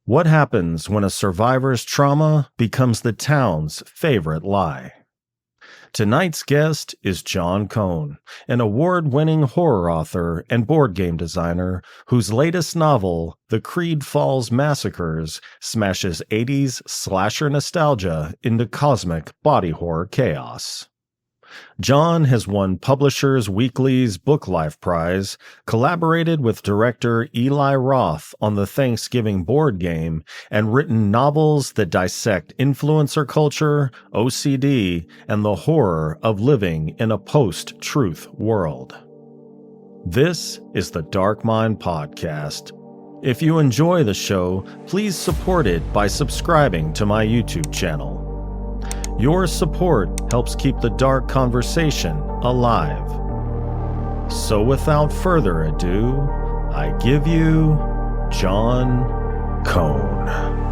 What happens when a survivor's trauma becomes the town's favorite lie? Tonight's guest is Jon Cohn, an award-winning horror author and board game designer whose latest novel, The Creed Falls Massacres, smashes 80s slasher nostalgia into cosmic body horror chaos. Jon has won Publishers Weekly's Book Life Prize, collaborated with director Eli Roth on the Thanksgiving board game, and written novels that dissect influencer culture, OCD, and the horror of living in a post-truth world. This is the Dark Mind Podcast. If you enjoy the show, please support it by subscribing to my YouTube channel. Your support helps keep the dark conversation alive. So without further ado, I give you Jon Cohn.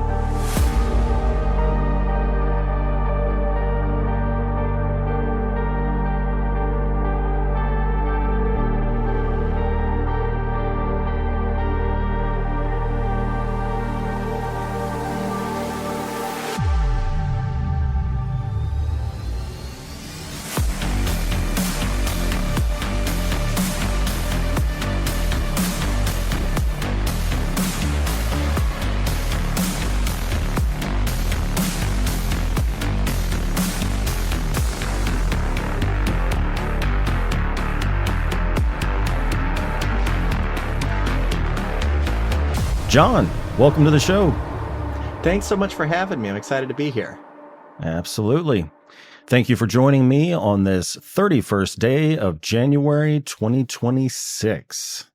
Jon, welcome to the show. Thanks so much for having me. I'm excited to be here. Absolutely. Thank you for joining me on this 31st day of January 2026.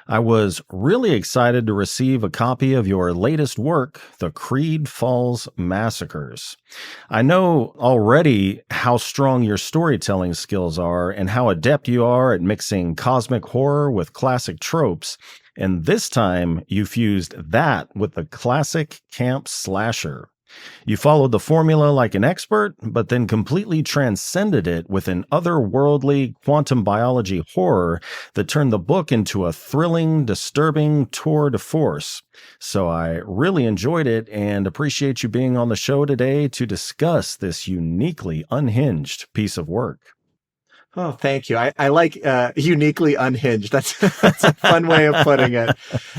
I was really excited to receive a copy of your latest work, The Creed Falls Massacres. I know already how strong your storytelling skills are and how adept you are at mixing cosmic horror with classic tropes. And this time, you fused that with the classic camp slasher. You followed the formula like an expert, but then completely transcended it with an otherworldly quantum biology horror that turned the book into a thrilling, disturbing tour de force. So I really enjoyed it and appreciate you being on the show today to discuss this uniquely unhinged piece of work. Oh, thank you. I like uniquely unhinged. That's a fun way of putting it.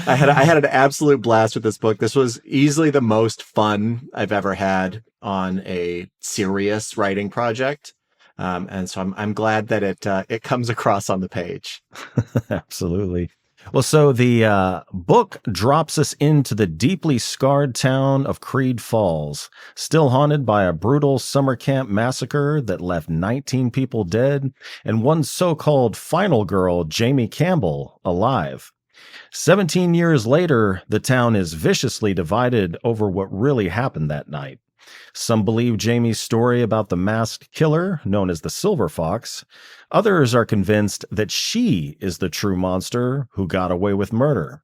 I had an absolute blast with this book. This was easily the most fun I've ever had on a serious writing project, and so I'm glad that it comes across on the page. Absolutely. Well, so the book drops us into the deeply scarred town of Creed Falls, still haunted by a brutal summer camp massacre that left 19 people dead and one so-called final girl, Jamie Campbell, alive. 17 years later, the town is viciously divided over what really happened that night. Some believe Jamie's story about the masked killer, known as the Silver Fox. Others are convinced that she is the true monster who got away with murder.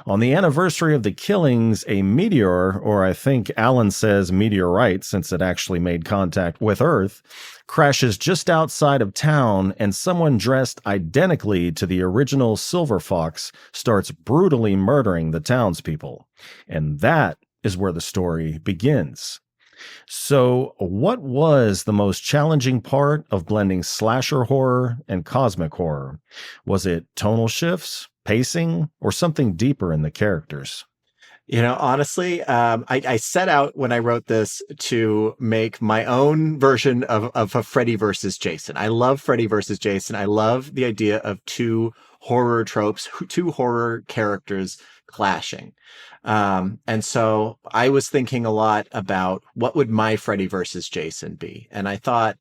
On the anniversary of the killings, a meteor, or I think Alan says meteorite since it actually made contact with Earth, crashes just outside of town, and someone dressed identically to the original Silver Fox starts brutally murdering the townspeople. And that is where the story begins. So, what was the most challenging part of blending slasher horror and cosmic horror? Was it tonal shifts, pacing, or something deeper in the characters? You know, honestly, I set out when I wrote this to make my own version of a Freddy versus Jason. I love Freddy versus Jason. I love the idea of two horror tropes, two horror characters clashing. And so I was thinking a lot about what would my Freddy versus Jason be? And I thought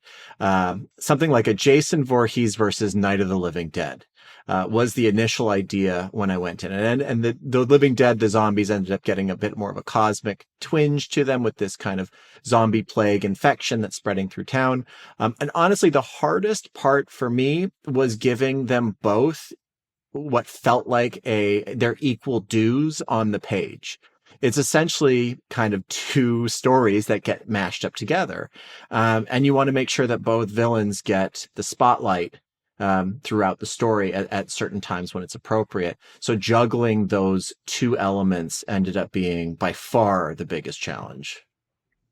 something like a Jason Voorhees versus Night of the Living Dead was the initial idea when I went in. And the Living Dead, the zombies ended up getting a bit more of a cosmic twinge to them with this kind of zombie plague infection that's spreading through town. And honestly, the hardest part for me was giving them both what felt like their equal dues on the page. It's essentially kind of two stories that get mashed up together. And you want to make sure that both villains get the spotlight throughout the story at certain times when it's appropriate. So juggling those two elements ended up being by far the biggest challenge.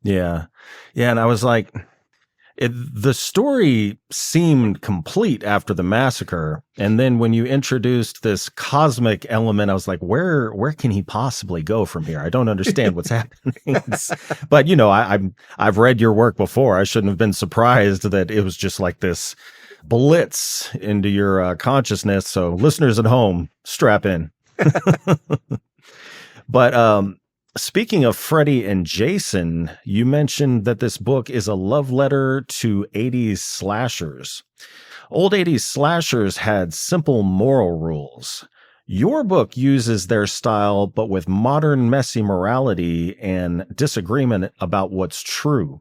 Yeah. Yeah. And I was like, the story seemed complete after the massacre. And then when you introduced this cosmic element, I was like, where can he possibly go from here? I don't understand what's happening. But I've read your work before. I shouldn't have been surprised that it was just like this blitz into your consciousness. So listeners at home, strap in. But speaking of Freddy and Jason, you mentioned that this book is a love letter to 80s slashers. Old 80s slashers had simple moral rules. Your book uses their style, but with modern messy morality and disagreement about what's true.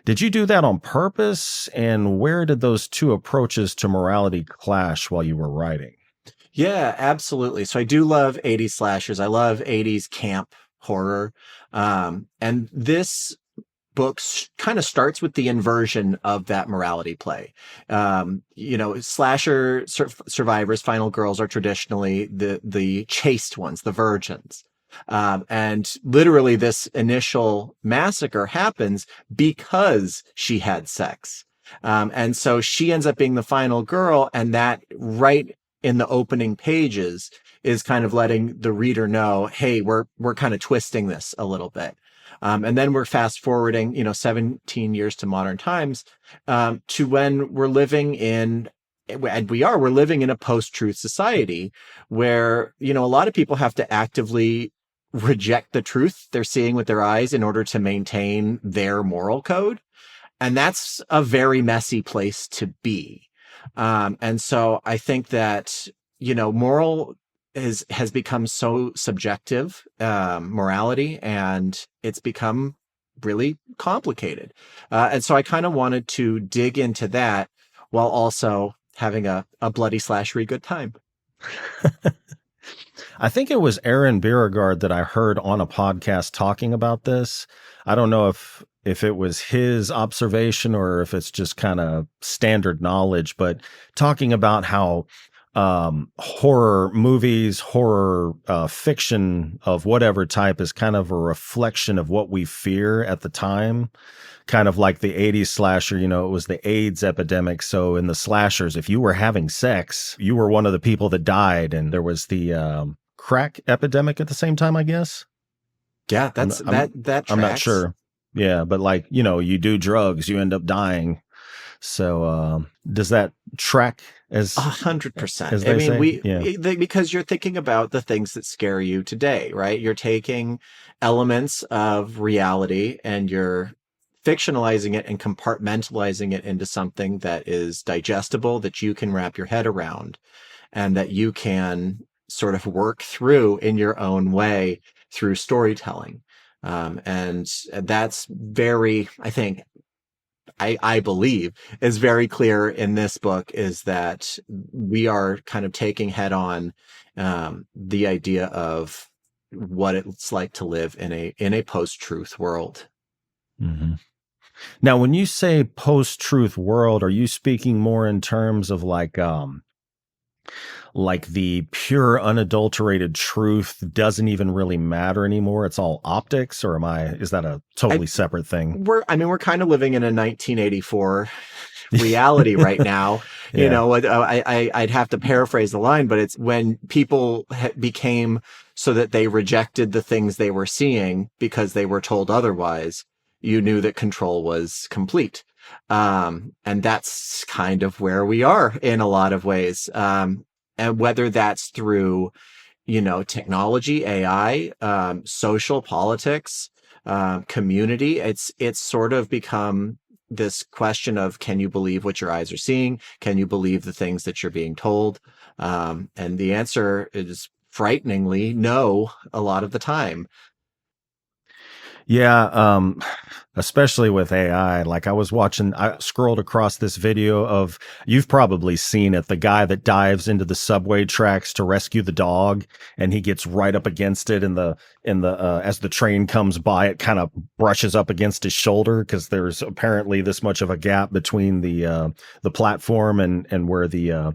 Did you do that on purpose? And where did those two approaches to morality clash while you were writing? Yeah, absolutely. So I do love 80s slashers. I love 80s camp horror. And this book kind of starts with the inversion of that morality play. Slasher survivors, final girls, are traditionally the chaste ones, the virgins. And literally this initial massacre happens because she had sex. And so she ends up being the final girl, and that right in the opening pages is kind of letting the reader know, hey, we're kind of twisting this a little bit. And then we're fast forwarding, 17 years to modern times, to when we're living in a post-truth society where, a lot of people have to actively reject the truth they're seeing with their eyes in order to maintain their moral code. And that's a very messy place to be. And so I think that, moral has become so subjective, morality, and it's become really complicated. And so I kind of wanted to dig into that while also having a bloody slashery good time. I think it was Aaron Beauregard that I heard on a podcast talking about this. I don't know if it was his observation or if it's just kind of standard knowledge, but talking about how horror movies, horror fiction of whatever type is kind of a reflection of what we fear at the time. Kind of like the 80s slasher, it was the AIDS epidemic. So in the slashers, if you were having sex, you were one of the people that died. And there was the crack epidemic at the same time, I guess. Yeah, that tracks. I'm not sure. Yeah, but you do drugs, you end up dying. So does that track as 100%? I mean, because you're thinking about the things that scare you today, right? You're taking elements of reality and you're fictionalizing it and compartmentalizing it into something that is digestible, that you can wrap your head around, and that you can sort of work through in your own way through storytelling. And that's very, I believe is very clear in this book, is that we are kind of taking head on the idea of what it's like to live in a post-truth world. Mm-hmm. Now, when you say post-truth world, are you speaking more in terms of like the pure unadulterated truth doesn't even really matter anymore? It's all optics, or is that a totally separate thing? We're kind of living in a 1984 reality right now. Yeah. I'd have to paraphrase the line, but it's when people became so that they rejected the things they were seeing because they were told otherwise. You knew that control was complete. And that's kind of where we are in a lot of ways. And whether that's through, technology, AI, social politics, community, it's sort of become this question of, can you believe what your eyes are seeing? Can you believe the things that you're being told? And the answer is frighteningly no, a lot of the time. Yeah. especially with AI. Like I scrolled across this video of, you've probably seen it, the guy that dives into the subway tracks to rescue the dog, and he gets right up against it, as the train comes by, it kind of brushes up against his shoulder because there's apparently this much of a gap between the platform and where the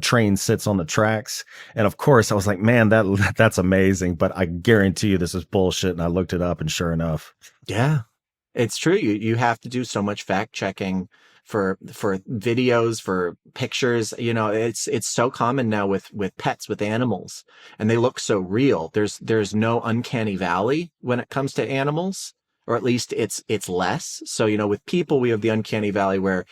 train sits on the tracks. And of course I was like, man, that's amazing, but I guarantee you this is bullshit. And I looked it up, and sure enough. Yeah, it's true. You have to do so much fact checking for videos, for pictures. It's so common now with pets, with animals, and they look so real. There's no uncanny valley when it comes to animals, or at least it's less. So, with people, we have the uncanny valley where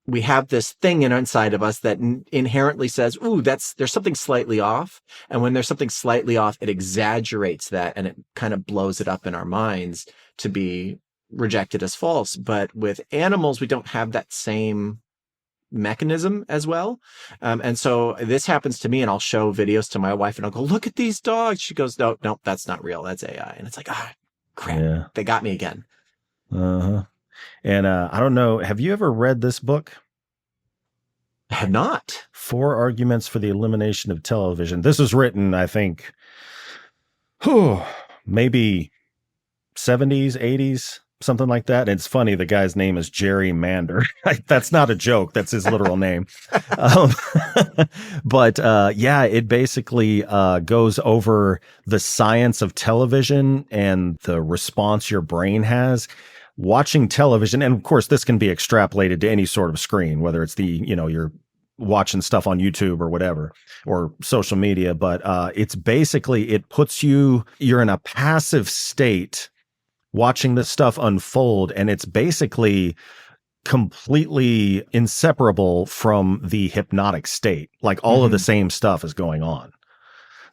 we have this thing inside of us that inherently says, ooh, there's something slightly off. And when there's something slightly off, it exaggerates that, and it kind of blows it up in our minds to be rejected as false. But with animals, we don't have that same mechanism as well. And so this happens to me, and I'll show videos to my wife and I'll go, look at these dogs. She goes, no, that's not real. That's AI. And it's like, crap, yeah. They got me again. Uh-huh. And I don't know, have you ever read this book? I have not. 4 Arguments for the Elimination of Television. This was written, I think, maybe 70s, 80s, something like that. And it's funny, the guy's name is Jerry Mander. That's not a joke. That's his literal name. But it basically goes over the science of television and the response your brain has watching television. And of course, this can be extrapolated to any sort of screen, whether it's you're watching stuff on YouTube or whatever, or social media. But it's basically, it puts you're in a passive state watching this stuff unfold. And it's basically completely inseparable from the hypnotic state. Like all of the same stuff is going on.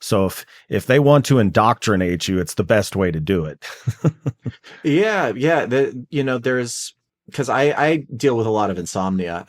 So if they want to indoctrinate you, it's the best way to do it. Yeah. There's, because I deal with a lot of insomnia.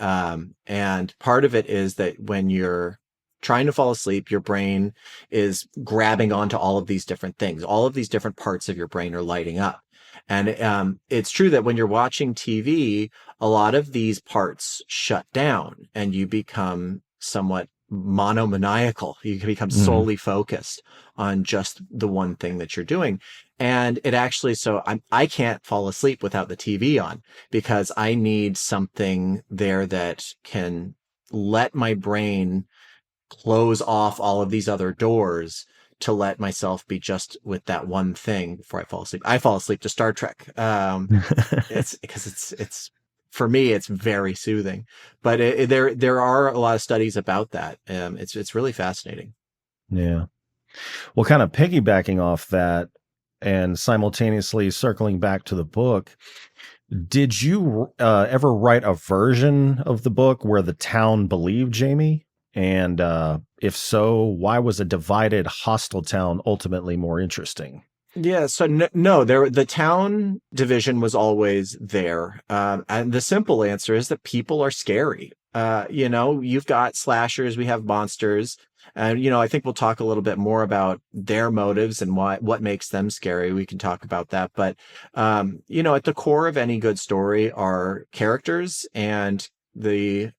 And part of it is that when you're trying to fall asleep, your brain is grabbing onto all of these different things. All of these different parts of your brain are lighting up. And it's true that when you're watching TV, a lot of these parts shut down and you become somewhat monomaniacal. You can become solely focused on just the one thing that you're doing. And it actually, I can't fall asleep without the TV on, because I need something there that can let my brain close off all of these other doors to let myself be just with that one thing before I fall asleep. I fall asleep to Star Trek. It's because it's for me, it's very soothing. But there are a lot of studies about that. It's really fascinating. Yeah. Well, kind of piggybacking off that and simultaneously circling back to the book, did you ever write a version of the book where the town believed Jamie? And if so, why was a divided, hostile town ultimately more interesting? Yeah, so no, the town division was always there. And the simple answer is that people are scary. You've got slashers, we have monsters. And, I think we'll talk a little bit more about their motives and what makes them scary. We can talk about that. But, at the core of any good story are characters and the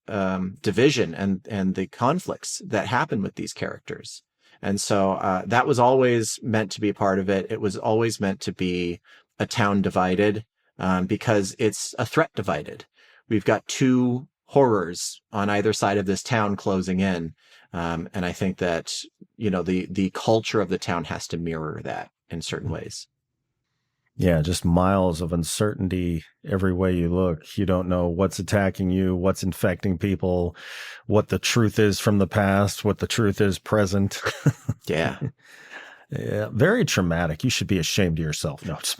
division and the conflicts that happen with these characters. And so that was always meant to be a part of it. It was always meant to be a town divided because it's a threat divided. We've got 2 horrors on either side of this town closing in. And I think that, the culture of the town has to mirror that in certain ways. Yeah, just miles of uncertainty every way you look. You don't know what's attacking you, what's infecting people, what the truth is from the past, what the truth is present. Yeah. Yeah, very traumatic. You should be ashamed of yourself. No, just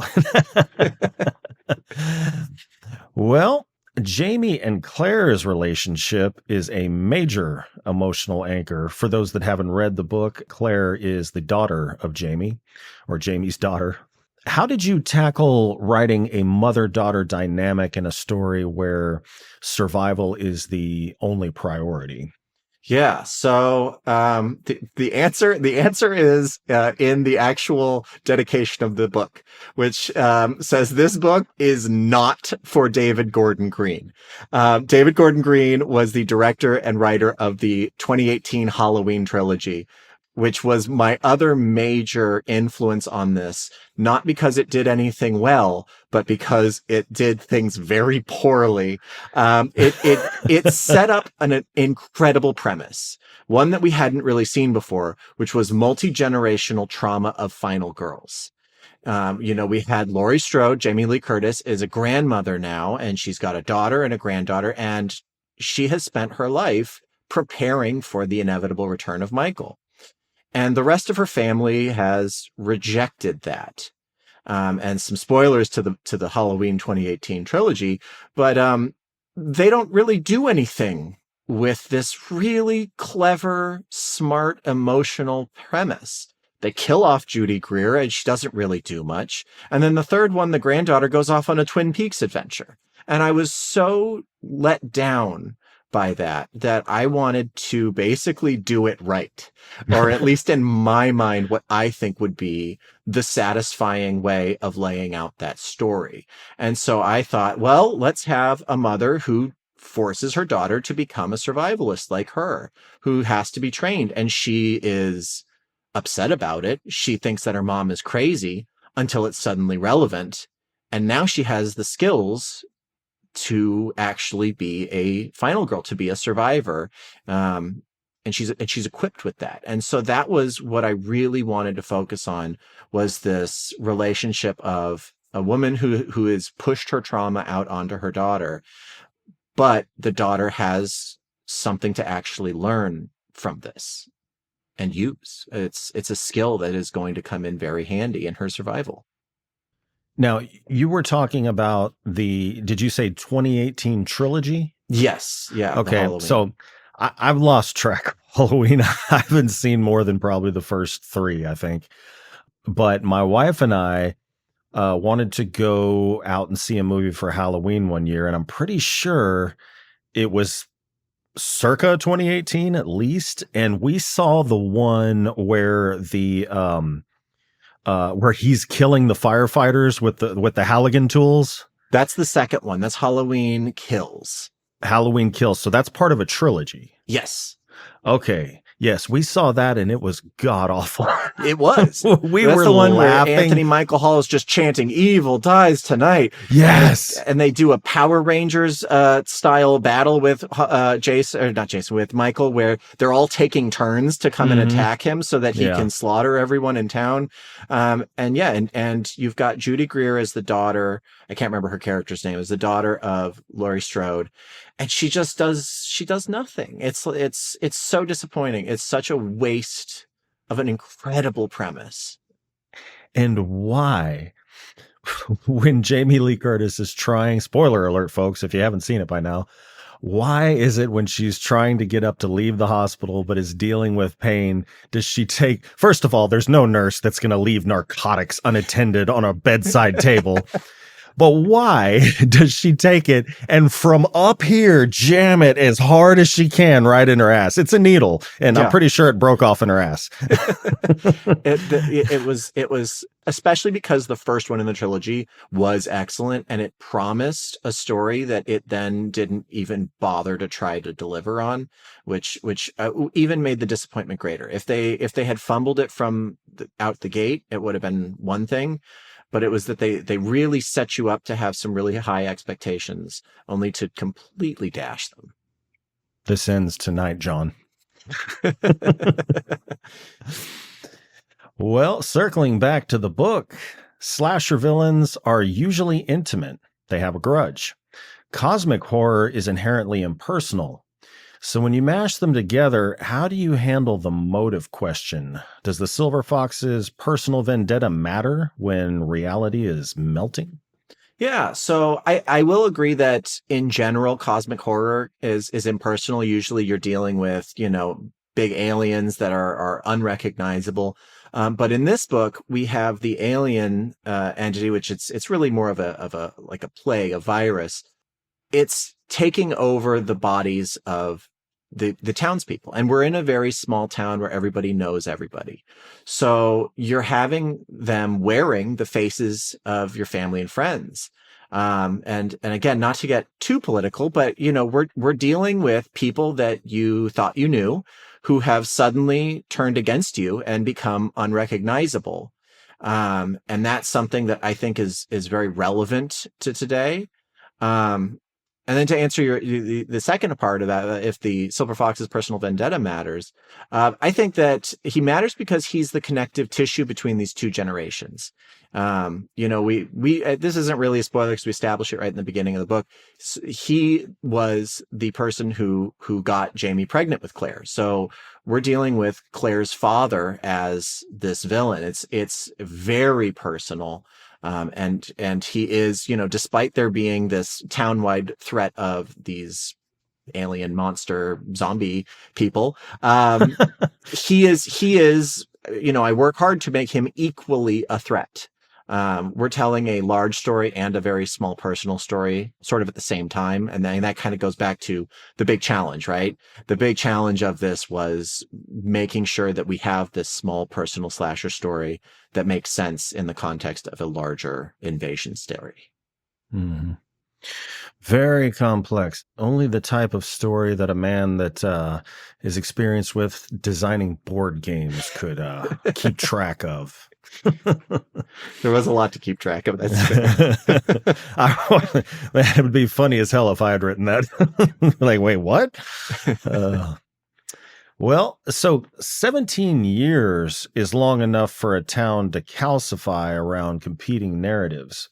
Well, Jamie and Claire's relationship is a major emotional anchor. For those that haven't read the book, Claire is the daughter of Jamie, or Jamie's daughter. How did you tackle writing a mother-daughter dynamic in a story where survival is the only priority? Yeah. So the answer is in the actual dedication of the book, which says this book is not for David Gordon Green. David Gordon Green was the director and writer of the 2018 Halloween trilogy, which was my other major influence on this, not because it did anything well, but because it did things very poorly. It set up an incredible premise, one that we hadn't really seen before, which was multi-generational trauma of final girls. We had Laurie Strode. Jamie Lee Curtis is a grandmother now, and she's got a daughter and a granddaughter, and she has spent her life preparing for the inevitable return of Michael. And the rest of her family has rejected that. And some spoilers to the Halloween 2018 trilogy, but they don't really do anything with this really clever, smart, emotional premise. They kill off Judy Greer, and she doesn't really do much. And then the third one, the granddaughter goes off on a Twin Peaks adventure. And I was so let down by that I wanted to basically do it right, or at least in my mind, what I think would be the satisfying way of laying out that story. And so I thought, well, let's have a mother who forces her daughter to become a survivalist like her, who has to be trained. And she is upset about it. She thinks that her mom is crazy until it's suddenly relevant. And now she has the skills to actually be a final girl, to be a survivor. And she's equipped with that. And so that was what I really wanted to focus on, was this relationship of a woman who has pushed her trauma out onto her daughter, but the daughter has something to actually learn from this and use. It's a skill that is going to come in very handy in her survival. Now, you were talking about did you say 2018 trilogy? Yes. Yeah. Okay. So I've lost track of Halloween. I haven't seen more than probably the first three, I think. But my wife and I wanted to go out and see a movie for Halloween one year, and I'm pretty sure it was circa 2018 at least. And we saw the one where where he's killing the firefighters with the Halligan tools. That's the second one. That's Halloween Kills. Halloween Kills. So that's part of a trilogy. Yes. Okay. Yes, we saw that, and it was god awful. It was. That's were the one laughing. where Anthony Michael Hall is just chanting "Evil dies tonight." Yes, and they do a Power Rangers style battle with with Michael, where they're all taking turns to come and attack him so that he can slaughter everyone in town. And you've got Judy Greer as the daughter. I can't remember her character's name. Is the daughter of Laurie Strode. And she does nothing. It's so disappointing. It's such a waste of an incredible premise. And why, when Jamie Lee Curtis is trying, spoiler alert, folks, if you haven't seen it by now, why is it when she's trying to get up to leave the hospital but is dealing with pain, does she take, first of all, there's no nurse that's going to leave narcotics unattended on a bedside table. But why does she take it and from up here jam it as hard as she can right in her ass? It's a needle, and I'm pretty sure it broke off in her ass. It was especially because the first one in the trilogy was excellent, and it promised a story that it then didn't even bother to try to deliver on, which even made the disappointment greater. If they had fumbled it from out the gate, it would have been one thing. But it was that they really set you up to have some really high expectations, only to completely dash them. This ends tonight, Jon. Well, circling back to the book, slasher villains are usually intimate. They have a grudge. Cosmic horror is inherently impersonal. So when you mash them together, how do you handle the motive question? Does the Silver Fox's personal vendetta matter when reality is melting? Yeah, so I will agree that in general, cosmic horror is impersonal. Usually you're dealing with, big aliens that are unrecognizable. But in this book, we have the alien entity, which it's really more of a like a plague, a virus. It's taking over the bodies of the townspeople. And we're in a very small town where everybody knows everybody. So you're having them wearing the faces of your family and friends. And again, not to get too political, but we're dealing with people that you thought you knew who have suddenly turned against you and become unrecognizable. And that's something that I think is very relevant to today. And then to answer the second part of that, if the Silver Fox's personal vendetta matters, I think that he matters because he's the connective tissue between these two generations. We this isn't really a spoiler because we establish it right in the beginning of the book. He was the person who got Jamie pregnant with Claire. So we're dealing with Claire's father as this villain. It's very personal. And he is, despite there being this town-wide threat of these alien monster zombie people, he is, I work hard to make him equally a threat. We're telling a large story and a very small personal story sort of at the same time. And then that kind of goes back to the big challenge, right? The big challenge of this was making sure that we have this small personal slasher story that makes sense in the context of a larger invasion story. Mm-hmm. Very complex. Only the type of story that a man that is experienced with designing board games could keep track of. There was a lot to keep track of. That's it would be funny as hell if I had written that. Like, wait, what? Well, so 17 years is long enough for a town to calcify around competing narratives.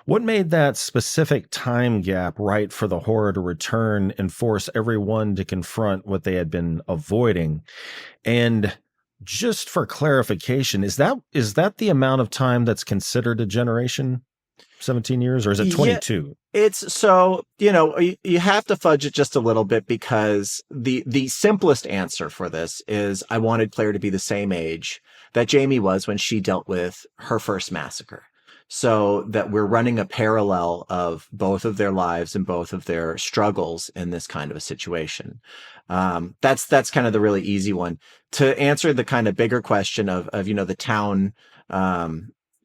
What made that specific time gap right for the horror to return and force everyone to confront what they had been avoiding? And just for clarification, is that the amount of time that's considered a generation? 17 years, or is it 22? Yeah, it's so, you have to fudge it just a little bit because the simplest answer for this is I wanted Claire to be the same age that Jamie was when she dealt with her first massacre. So that we're running a parallel of both of their lives and both of their struggles in this kind of a situation. That's kind of the really easy one. To answer the kind of bigger question of the town,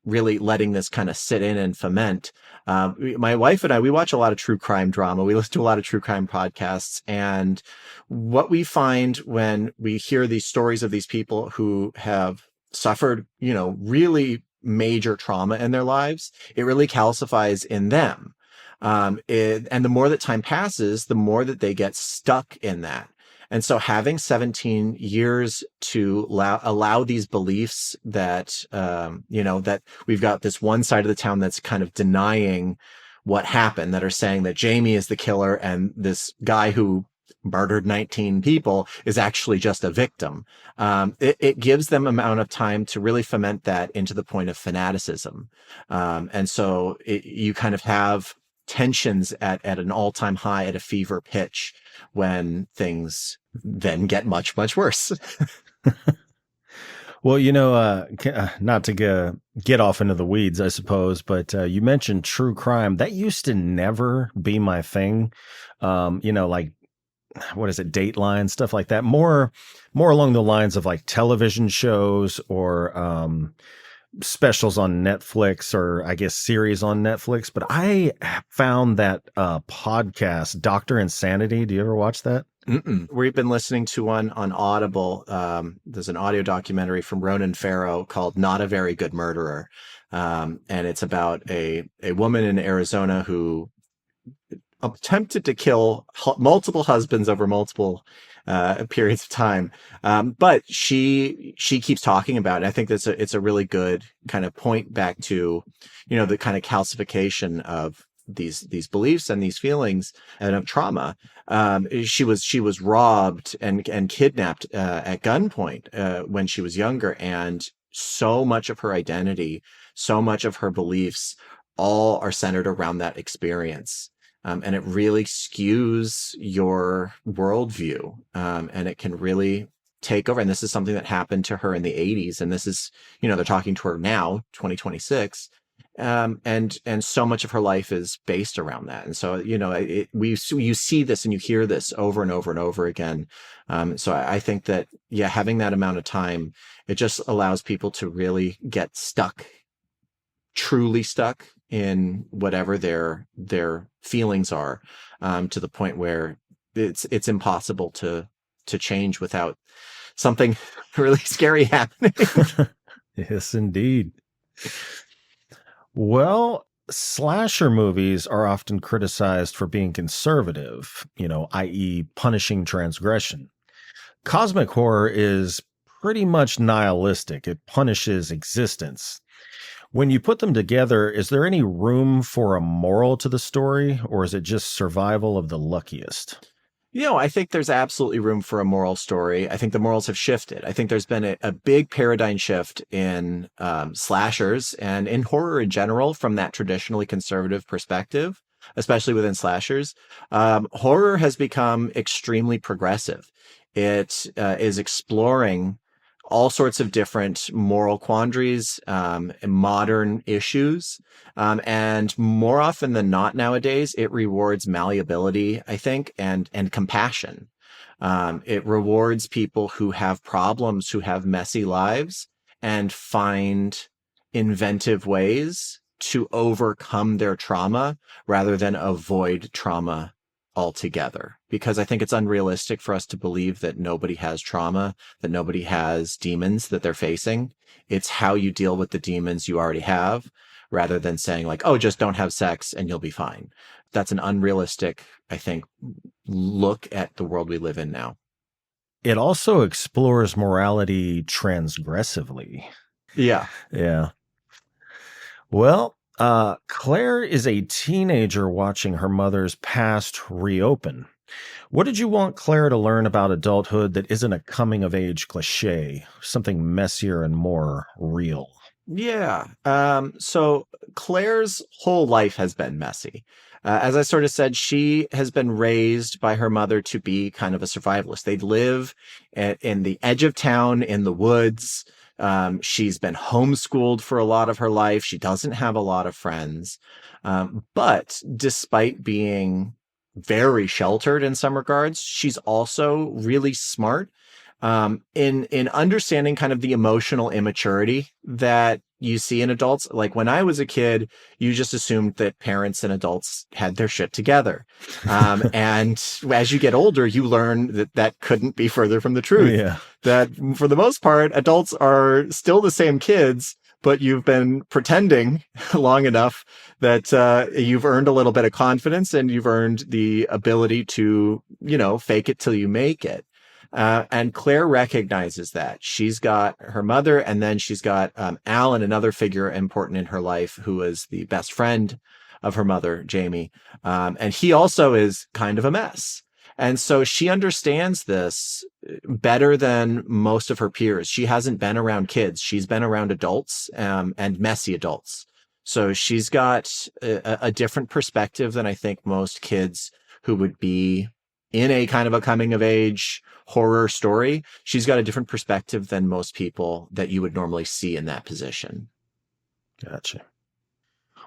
really letting this kind of sit in and foment. My wife and I, we watch a lot of true crime drama. We listen to a lot of true crime podcasts. And what we find when we hear these stories of these people who have suffered, really major trauma in their lives, it really calcifies in them. And the more that time passes, the more that they get stuck in that. And so having 17 years to allow these beliefs that, that we've got this one side of the town that's kind of denying what happened, that are saying that Jamie is the killer and this guy who murdered 19 people is actually just a victim. It gives them amount of time to really foment that into the point of fanaticism. And so you kind of have tensions at an all-time high, at a fever pitch, when things then get much, much worse. Well, not to get off into the weeds, I suppose, but you mentioned true crime. That used to never be my thing. Like, what is it, Dateline, stuff like that. More along the lines of like television shows or specials on Netflix, or I guess series on Netflix. But I found that podcast, Dr. Insanity. Do you ever watch that? Mm-mm. We've been listening to one on Audible. There's an audio documentary from Ronan Farrow called Not a Very Good Murderer. And it's about a woman in Arizona who attempted to kill multiple husbands over multiple periods of time. But she keeps talking about it. I think it's a really good kind of point back to, the kind of calcification of these beliefs and these feelings and of trauma. She was robbed and kidnapped at gunpoint when she was younger, and so much of her identity, so much of her beliefs, all are centered around that experience. And it really skews your worldview, and it can really take over. And this is something that happened to her in the 80s. And this is, they're talking to her now, 2026. And so much of her life is based around that. And so, you see this and you hear this over and over and over again. So I think that, yeah, having that amount of time, it just allows people to really get stuck, truly stuck in whatever their feelings are, to the point where it's impossible to change without something really scary happening. Yes, indeed. Well, slasher movies are often criticized for being conservative, i.e., punishing transgression. Cosmic horror is pretty much nihilistic, it punishes existence. When you put them together, is there any room for a moral to the story, or is it just survival of the luckiest? I think there's absolutely room for a moral story. I think the morals have shifted. I think there's been a big paradigm shift in slashers and in horror in general from that traditionally conservative perspective, especially within slashers. Horror has become extremely progressive. It is exploring all sorts of different moral quandaries, modern issues. And more often than not nowadays, it rewards malleability, I think, and compassion. It rewards people who have problems, who have messy lives, and find inventive ways to overcome their trauma rather than avoid trauma altogether. Because I think it's unrealistic for us to believe that nobody has trauma, that nobody has demons that they're facing. It's how you deal with the demons you already have, rather than saying like, oh, just don't have sex and you'll be fine. That's an unrealistic, I think, look at the world we live in now. It also explores morality transgressively. Yeah. Yeah. Well, Claire is a teenager watching her mother's past reopen. What did you want Claire to learn about adulthood that isn't a coming-of-age cliche, something messier and more real? Yeah. So Claire's whole life has been messy. As I sort of said, she has been raised by her mother to be kind of a survivalist. They live in the edge of town, in the woods. She's been homeschooled for a lot of her life. She doesn't have a lot of friends. But despite being very sheltered in some regards, she's also really smart, in understanding kind of the emotional immaturity that you see in adults. Like when I was a kid, you just assumed that parents and adults had their shit together. And as you get older, you learn that that couldn't be further from the truth. Yeah. That for the most part, adults are still the same kids, but you've been pretending long enough that you've earned a little bit of confidence and you've earned the ability to, fake it till you make it. And Claire recognizes that. She's got her mother, and then she's got Alan, another figure important in her life, who is the best friend of her mother, Jamie. And he also is kind of a mess. And so she understands this better than most of her peers. She hasn't been around kids. She's been around adults, and messy adults. So she's got a different perspective than I think most kids who would be in a kind of a coming of age horror story. She's got a different perspective than most people that you would normally see in that position. Gotcha.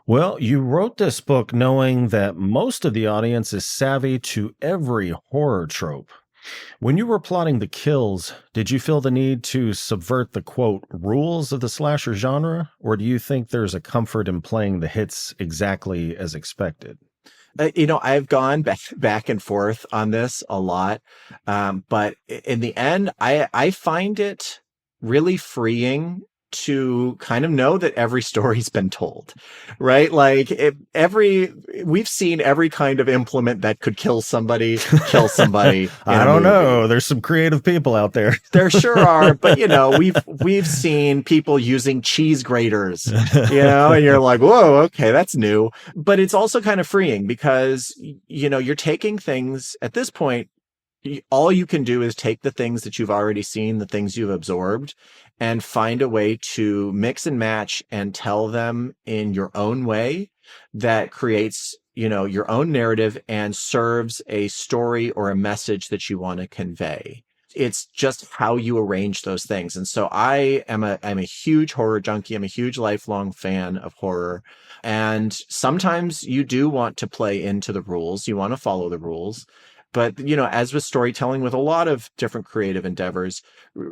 Well, you wrote this book knowing that most of the audience is savvy to every horror trope. When you were plotting the kills, did you feel the need to subvert the, quote, rules of the slasher genre? Or do you think there's a comfort in playing the hits exactly as expected? I've gone back and forth on this a lot. But in the end, I find it really freeing to kind of know that every story's been told, right? Like we've seen every kind of implement that could kill somebody. I don't know. There's some creative people out there. There sure are, but we've seen people using cheese graters, and you're like, whoa, okay, that's new. But it's also kind of freeing because, you're taking things at this point. All you can do is take the things that you've already seen, the things you've absorbed, and find a way to mix and match and tell them in your own way that creates, your own narrative and serves a story or a message that you want to convey. it's just how you arrange those things. And so I'm a huge horror junkie. I'm a huge lifelong fan of horror. And sometimes you do want to play into the rules. You want to follow the rules. But, as with storytelling, with a lot of different creative endeavors,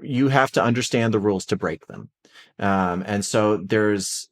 you have to understand the rules to break them. And so there's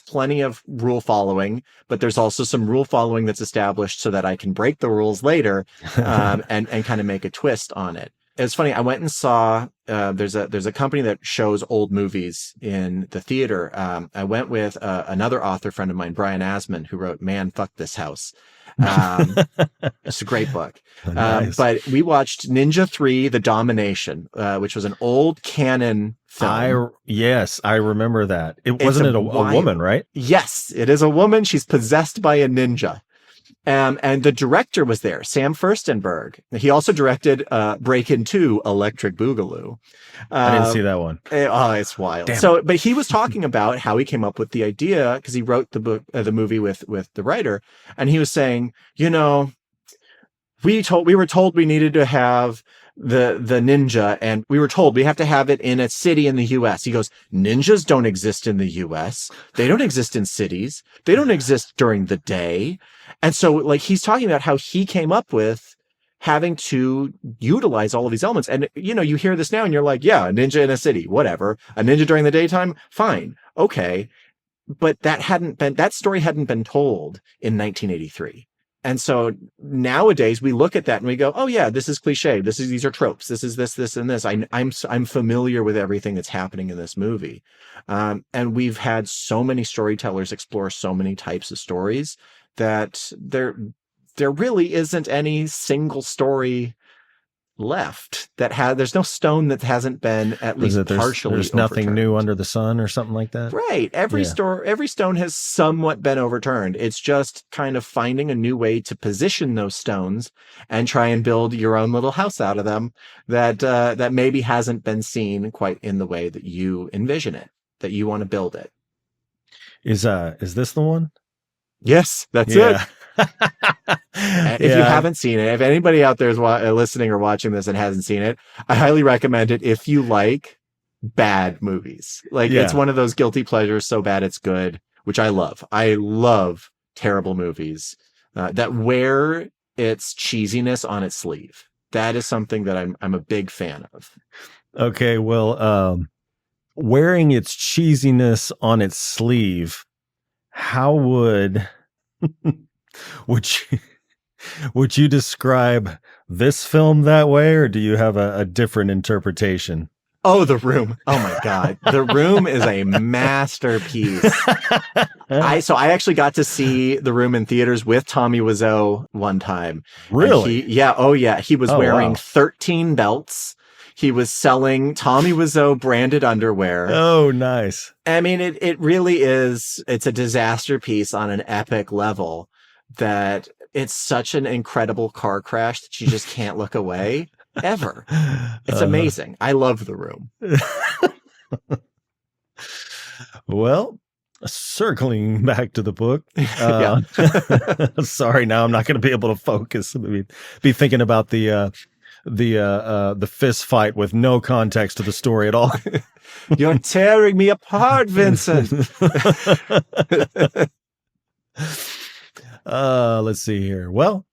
plenty of rule following, but there's also some rule following that's established so that I can break the rules later, and kind of make a twist on it. It's funny. I went and saw, there's a company that shows old movies in the theater. I went with another author friend of mine, Brian Asman, who wrote Man, Fuck This House. It's a great book. Nice. But we watched Ninja 3, The Domination, which was an old canon film. Yes, I remember that. Wasn't it a woman, right? Yes, it is a woman. She's possessed by a ninja. And the director was there, Sam Furstenberg. He also directed Break-In 2, Electric Boogaloo. I didn't see that one. It's wild. But he was talking about how he came up with the idea, because he wrote the movie with the writer, and he was saying, we were told we needed to have the ninja, and we were told we have to have it in a city in the US. He goes, ninjas don't exist in the US. They don't exist in cities. They don't exist during the day. And so, like, he's talking about how he came up with having to utilize all of these elements. And, you hear this now and you're like, yeah, a ninja in a city, whatever. A ninja during the daytime, fine. Okay. But that story hadn't been told in 1983. And so nowadays we look at that and we go, oh yeah, this is cliche. These are tropes. This is this, and this. I'm familiar with everything that's happening in this movie. And we've had so many storytellers explore so many types of stories that there really isn't any single story left there's no stone that hasn't been at least partially there's nothing overturned. New under the sun or something like that. Right. Every stone has somewhat been overturned. It's just kind of finding a new way to position those stones and try and build your own little house out of them that maybe hasn't been seen quite in the way that you envision it, that you want to build it. Is this the one? Yes, that's it. If you haven't seen it, if anybody out there is listening or watching this and hasn't seen it, I highly recommend it if you like bad movies. It's one of those guilty pleasures, so bad it's good, which I love. I love terrible movies that wear its cheesiness on its sleeve. That is something that I'm a big fan of. Okay, well, wearing its cheesiness on its sleeve, how would you describe this film that way, or do you have a different interpretation? Oh, The Room. Oh my God. The Room is a masterpiece. I actually got to see The Room in theaters with Tommy Wiseau one time. Really? He was wearing 13 belts. He was selling Tommy Wiseau branded underwear. Oh, nice. I mean, it really is. It's a disaster piece on an epic level that it's such an incredible car crash that you just can't look away ever. It's amazing. I love The Room. Well, circling back to the book. Sorry, now I'm not going to be able to focus. Be thinking about the fist fight with no context to the story at all. You're tearing me apart, Vincent. Let's see here. Well,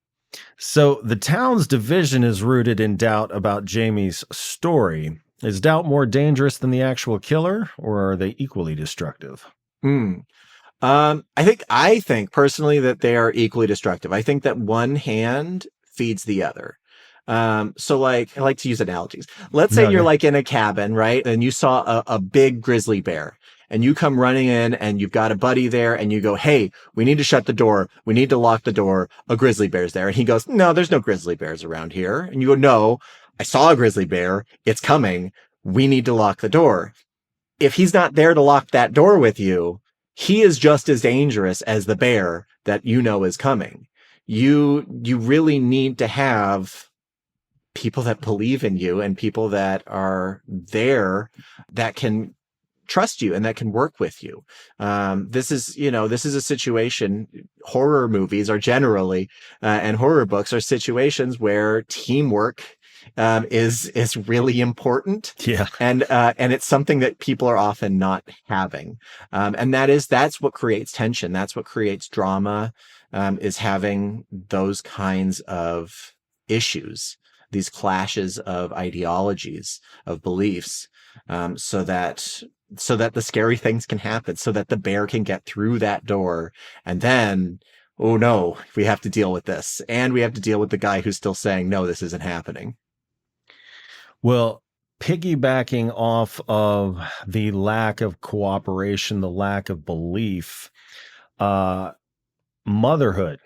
so the town's division is rooted in doubt about Jamie's story. Is doubt more dangerous than the actual killer, or are they equally destructive? I think personally that they are equally destructive. I think that one hand feeds the other. So like, I like to use analogies. Let's say you're like in a cabin, right? And you saw a big grizzly bear, and you come running in and you've got a buddy there and you go, hey, we need to shut the door. We need to lock the door. A grizzly bear's there. And he goes, no, there's no grizzly bears around here. And you go, no, I saw a grizzly bear. It's coming. We need to lock the door. If he's not there to lock that door with you, he is just as dangerous as the bear that you know is coming. You really need to have people that believe in you and people that are there that can trust you and that can work with you. This is a situation. Horror movies are generally, and horror books are situations where teamwork is really important. Yeah. And it's something that people are often not having. And that's what creates tension. That's what creates drama, is having those kinds of issues, these clashes of ideologies, of beliefs, so that the scary things can happen, so that the bear can get through that door, and then, oh no, we have to deal with this, and we have to deal with the guy who's still saying, no, this isn't happening. Well, piggybacking off of the lack of cooperation, the lack of belief, motherhood.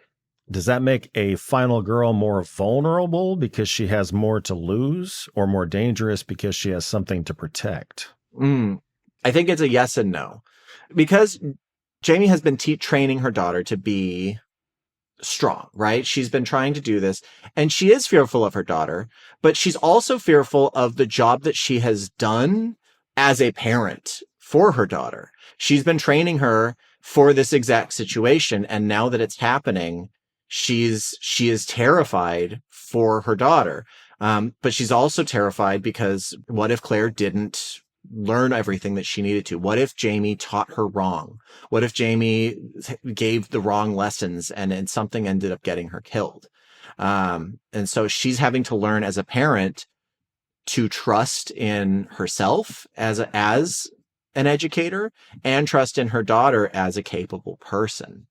Does that make a final girl more vulnerable because she has more to lose, or more dangerous because she has something to protect? I think it's a yes and no, because Jamie has been training her daughter to be strong, right? She's been trying to do this, and she is fearful of her daughter, but she's also fearful of the job that she has done as a parent for her daughter. She's been training her for this exact situation, and now that it's happening, she is terrified for her daughter. But she's also terrified because what if Claire didn't learn everything that she needed to? What if Jamie taught her wrong? What if Jamie gave the wrong lessons and something ended up getting her killed? And so she's having to learn as a parent to trust in herself as an educator, and trust in her daughter as a capable person.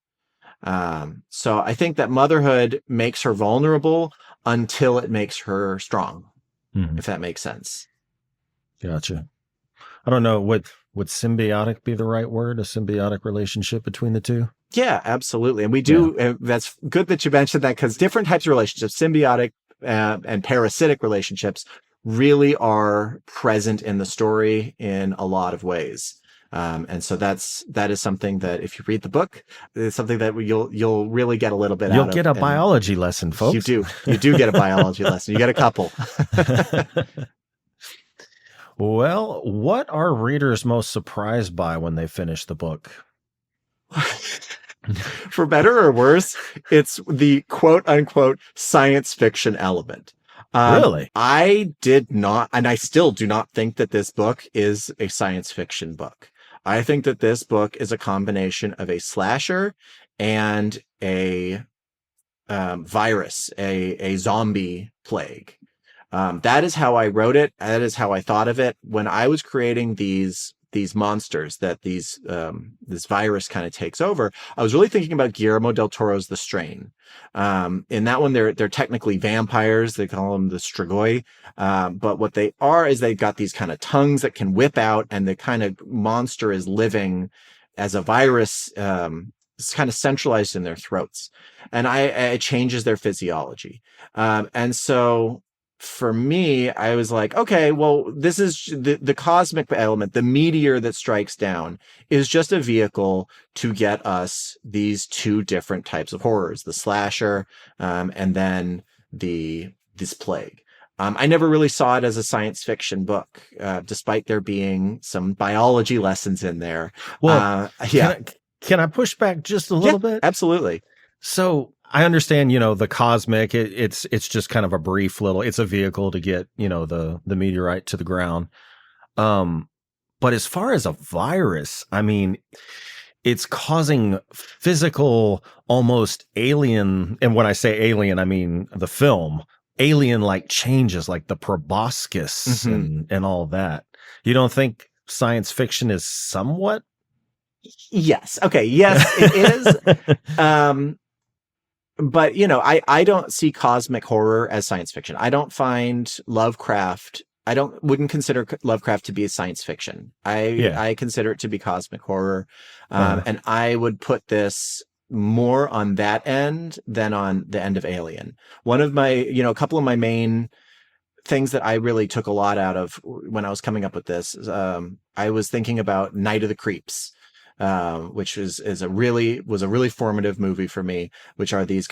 So I think that motherhood makes her vulnerable until it makes her strong, if that makes sense. Gotcha. I don't know, would symbiotic be the right word? A symbiotic relationship between the two? Yeah, absolutely. And we do, that's good that you mentioned that, because different types of relationships, symbiotic and parasitic relationships, really are present in the story in a lot of ways. And so that is something that, if you read the book, it's something that you'll really get a little bit out of. You'll get a biology lesson, folks. You do get a biology lesson. You get a couple. Well, what are readers most surprised by when they finish the book? For better or worse, it's the quote unquote science fiction element. Really? I did not, and I still do not think that this book is a science fiction book. I think that this book is a combination of a slasher and a virus, a zombie plague. That is how I wrote it. That is how I thought of it when I was creating these monsters that this virus kind of takes over. I was really thinking about Guillermo del Toro's The Strain. In that one, they're technically vampires. They call them the Strigoi. But what they are is they've got these kind of tongues that can whip out, and the kind of monster is living as a virus. It's kind of centralized in their throats, and it changes their physiology. And so for me, I was like, okay, well, this is the cosmic element, the meteor that strikes down is just a vehicle to get us these two different types of horrors, the slasher, and then this plague. I never really saw it as a science fiction book, despite there being some biology lessons in there. Well, can I push back just a little bit? Absolutely. So I understand, the cosmic, it's just kind of a brief little, it's a vehicle to get, the meteorite to the ground. But as far as a virus, I mean, it's causing physical, almost alien. And when I say alien, I mean the film, alien-like changes, like the proboscis and all that. You don't think science fiction is somewhat? Yes. Okay. Yes, it is. But, I don't see cosmic horror as science fiction. I don't find Lovecraft, wouldn't consider Lovecraft to be a science fiction. I consider it to be cosmic horror. And I would put this more on that end than on the end of Alien. One of my, a couple of my main things that I really took a lot out of when I was coming up with this, I was thinking about Night of the Creeps. Which was a really formative movie for me, which are these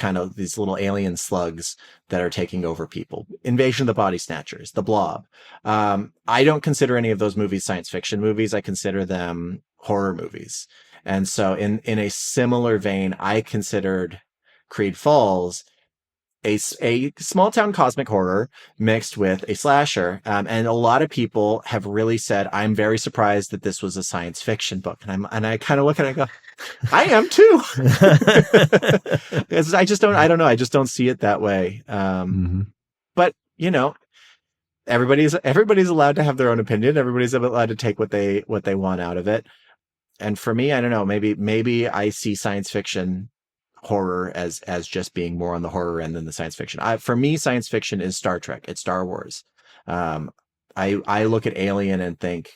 little alien slugs that are taking over people. Invasion of the Body Snatchers, The Blob. I don't consider any of those movies science fiction movies. I consider them horror movies. And so in a similar vein, I considered Creed Falls a small town cosmic horror mixed with a slasher. And a lot of people have really said, I'm very surprised that this was a science fiction book. And I kind of look at it and go, I am too. I don't know. I just don't see it that way. But everybody's allowed to have their own opinion. Everybody's allowed to take what they want out of it. And for me, I don't know, maybe I see science fiction horror as just being more on the horror end than the science fiction. For me, science fiction is Star Trek. It's Star Wars. I look at Alien and think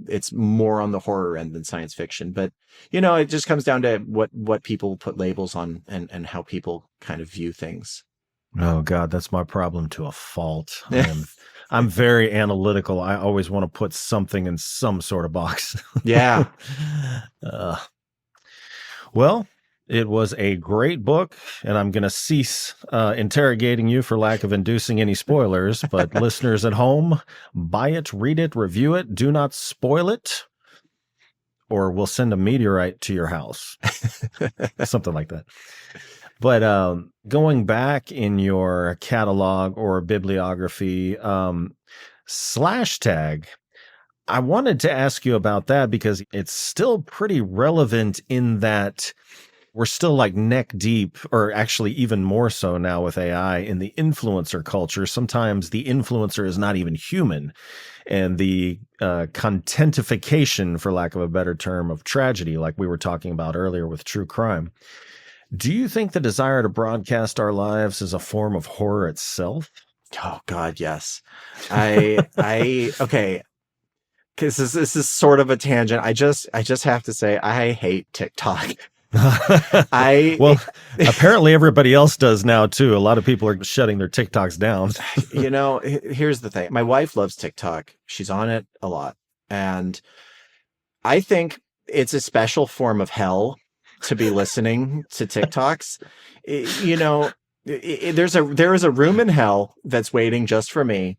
it's more on the horror end than science fiction. But, it just comes down to what people put labels on and how people kind of view things. Oh, God, that's my problem to a fault. I'm very analytical. I always want to put something in some sort of box. Yeah. Well, it was a great book, and I'm going to cease interrogating you for lack of inducing any spoilers. But listeners at home, buy it, read it, review it. Do not spoil it, or we'll send a meteorite to your house. Something like that. But going back in your catalog or bibliography, /tag, I wanted to ask you about that because it's still pretty relevant in that we're still like neck deep, or actually even more so now with AI, in the influencer culture. Sometimes the influencer is not even human. And the contentification, for lack of a better term, of tragedy, like we were talking about earlier with true crime. Do you think the desire to broadcast our lives is a form of horror itself? Oh God, yes. Okay. Because this is sort of a tangent. I just have to say I hate TikTok. Well, apparently everybody else does now too. A lot of people are shutting their TikToks down. Here's the thing. My wife loves TikTok. She's on it a lot. And I think it's a special form of hell to be listening to TikToks. There is a room in hell that's waiting just for me.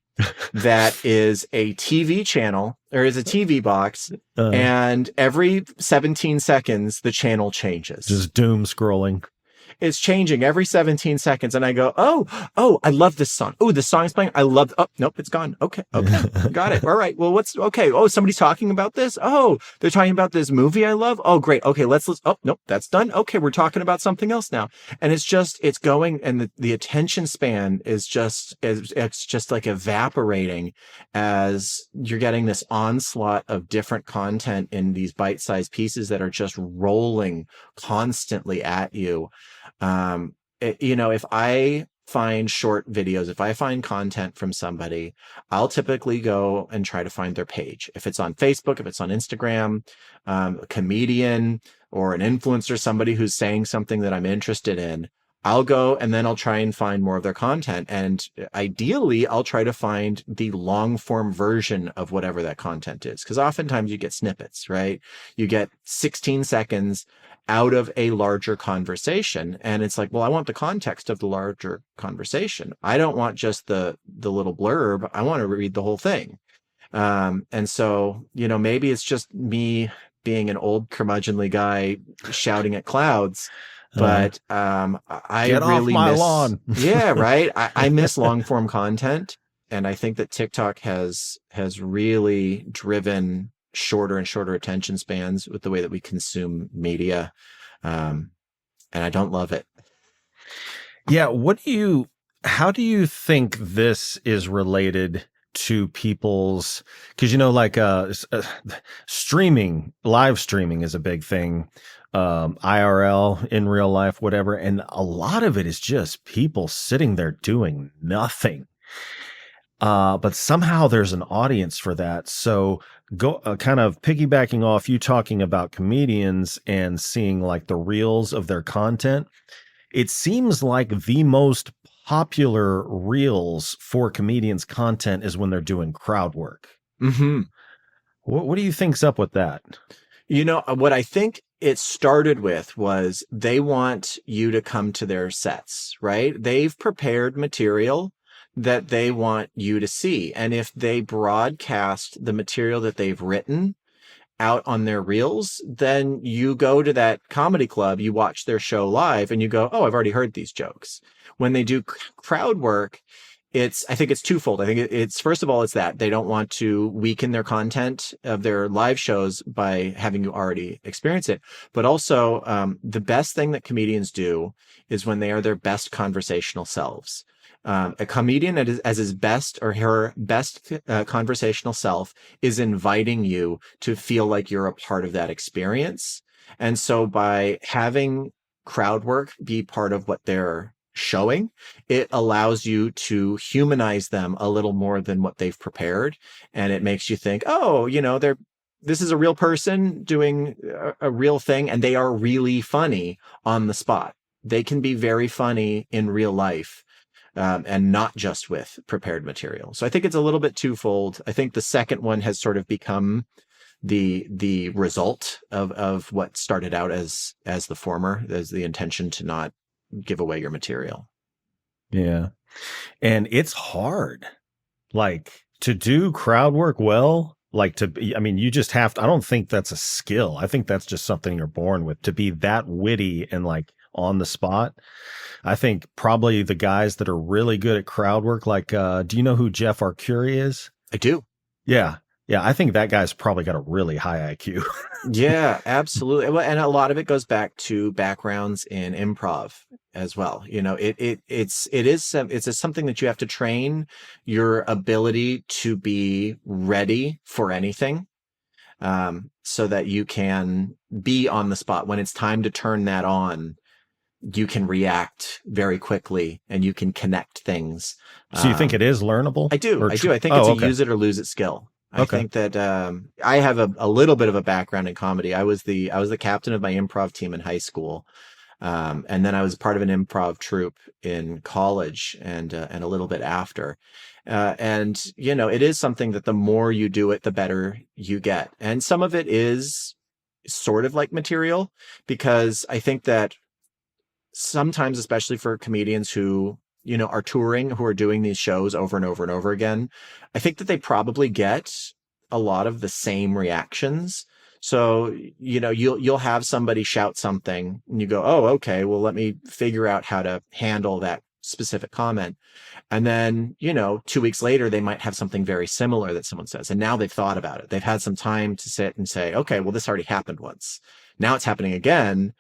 That is a TV channel, or is a TV box, and every 17 seconds the channel changes. Just doom scrolling. It's changing every 17 seconds, and I go, oh, I love this song. Oh, the song's playing. I love. Oh, nope, it's gone. Okay, got it. All right. Well, what's okay? Oh, somebody's talking about this. Oh, they're talking about this movie I love. Oh, great. Okay, let's. Oh, nope, that's done. Okay, we're talking about something else now, and it's going, and the attention span is it's just like evaporating as you're getting this onslaught of different content in these bite-sized pieces that are just rolling constantly at you. If I find short videos, if I find content from somebody, I'll typically go and try to find their page. If it's on Facebook, if it's on Instagram, a comedian or an influencer, somebody who's saying something that I'm interested in, I'll go and then I'll try and find more of their content. And ideally, I'll try to find the long form version of whatever that content is. Because oftentimes you get snippets, right? You get 16 seconds out of a larger conversation. And it's like, well, I want the context of the larger conversation. I don't want just the little blurb. I want to read the whole thing. And so, maybe it's just me being an old curmudgeonly guy shouting at clouds. But I get really off my miss, lawn. Yeah, right. I miss long form content, and I think that TikTok has really driven shorter and shorter attention spans with the way that we consume media, and I don't love it. Yeah, how do you think this is related to people's, because live streaming is a big thing, IRL, in real life, whatever, and a lot of it is just people sitting there doing nothing, but somehow there's an audience for that. So go kind of piggybacking off you talking about comedians and seeing like the reels of their content, it seems like the most popular reels for comedians' content is when they're doing crowd work. Mm-hmm. What do you think's up with that? What I think it started with was they want you to come to their sets, right? They've prepared material that they want you to see. And if they broadcast the material that they've written out on their reels, then you go to that comedy club, you watch their show live, and you go, oh, I've already heard these jokes. When they do crowd work, I think it's twofold. I think it's first of all, it's that they don't want to weaken their content of their live shows by having you already experience it. But also, the best thing that comedians do is when they are their best conversational selves. A comedian as his best or her best conversational self is inviting you to feel like you're a part of that experience. And so by having crowd work be part of what they're showing, it allows you to humanize them a little more than what they've prepared. And it makes you think, oh, this is a real person doing a real thing, and they are really funny on the spot. They can be very funny in real life. And not just with prepared material. So I think it's a little bit twofold. I think the second one has sort of become the result of what started out as the former, as the intention to not give away your material. Yeah. And it's hard, like, to do crowd work well, like you just have to, I don't think that's a skill. I think that's just something you're born with, to be that witty and like on the spot. I think probably the guys that are really good at crowd work, like, do you know who Jeff Arcuri is? I do. Yeah. Yeah. I think that guy's probably got a really high IQ. Yeah, absolutely. Well, and a lot of it goes back to backgrounds in improv as well. It's something that you have to train your ability to be ready for anything, so that you can be on the spot when it's time to turn that on. You can react very quickly and you can connect things. So you think it is learnable? I do. I think it's a use it or lose it skill. I think that I have a little bit of a background in comedy. I was the captain of my improv team in high school, and then I was part of an improv troupe in college and a little bit after. And it is something that the more you do it, the better you get. And some of it is sort of like material, because I think that sometimes, especially for comedians who are touring, who are doing these shows over and over and over again, I think that they probably get a lot of the same reactions. So, you'll have somebody shout something and you go, oh, okay, well, let me figure out how to handle that specific comment. And then, 2 weeks later, they might have something very similar that someone says. And now they've thought about it. They've had some time to sit and say, okay, well, this already happened once. Now it's happening again.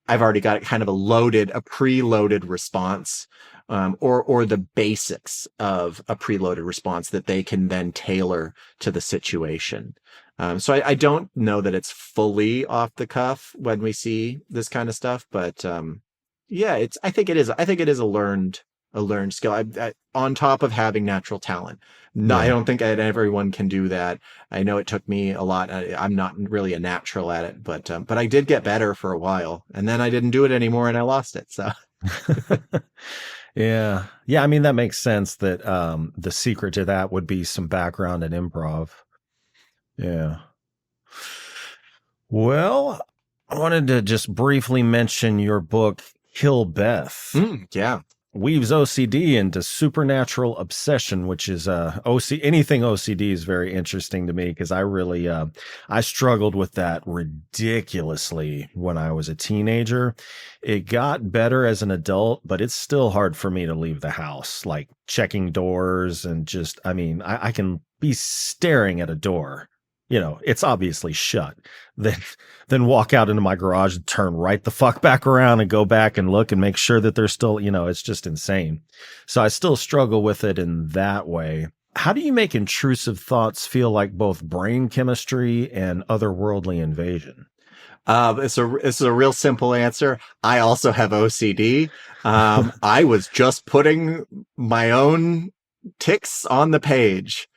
I've already got kind of a preloaded response, or the basics of a preloaded response that they can then tailor to the situation. So I don't know that it's fully off the cuff when we see this kind of stuff, but yeah, I think it is a learned skill. On top of having natural talent. No, yeah. I don't think everyone can do that. I know it took me a lot. I'm not really a natural at it, but I did get better for a while, and then I didn't do it anymore, and I lost it. So, yeah. I mean, that makes sense. That the secret to that would be some background in improv. Yeah. Well, I wanted to just briefly mention your book, Kill Beth. Yeah. Weaves OCD into supernatural obsession, which is anything OCD is very interesting to me, because I really I struggled with that ridiculously when I was a teenager. It got better as an adult, but it's still hard for me to leave the house, like checking doors and just, I can be staring at a door. It's obviously shut. Then walk out into my garage and turn right the fuck back around and go back and look and make sure that they're still, it's just insane. So I still struggle with it in that way. How do you make intrusive thoughts feel like both brain chemistry and otherworldly invasion? It's a real simple answer. I also have OCD. I was just putting my own ticks on the page.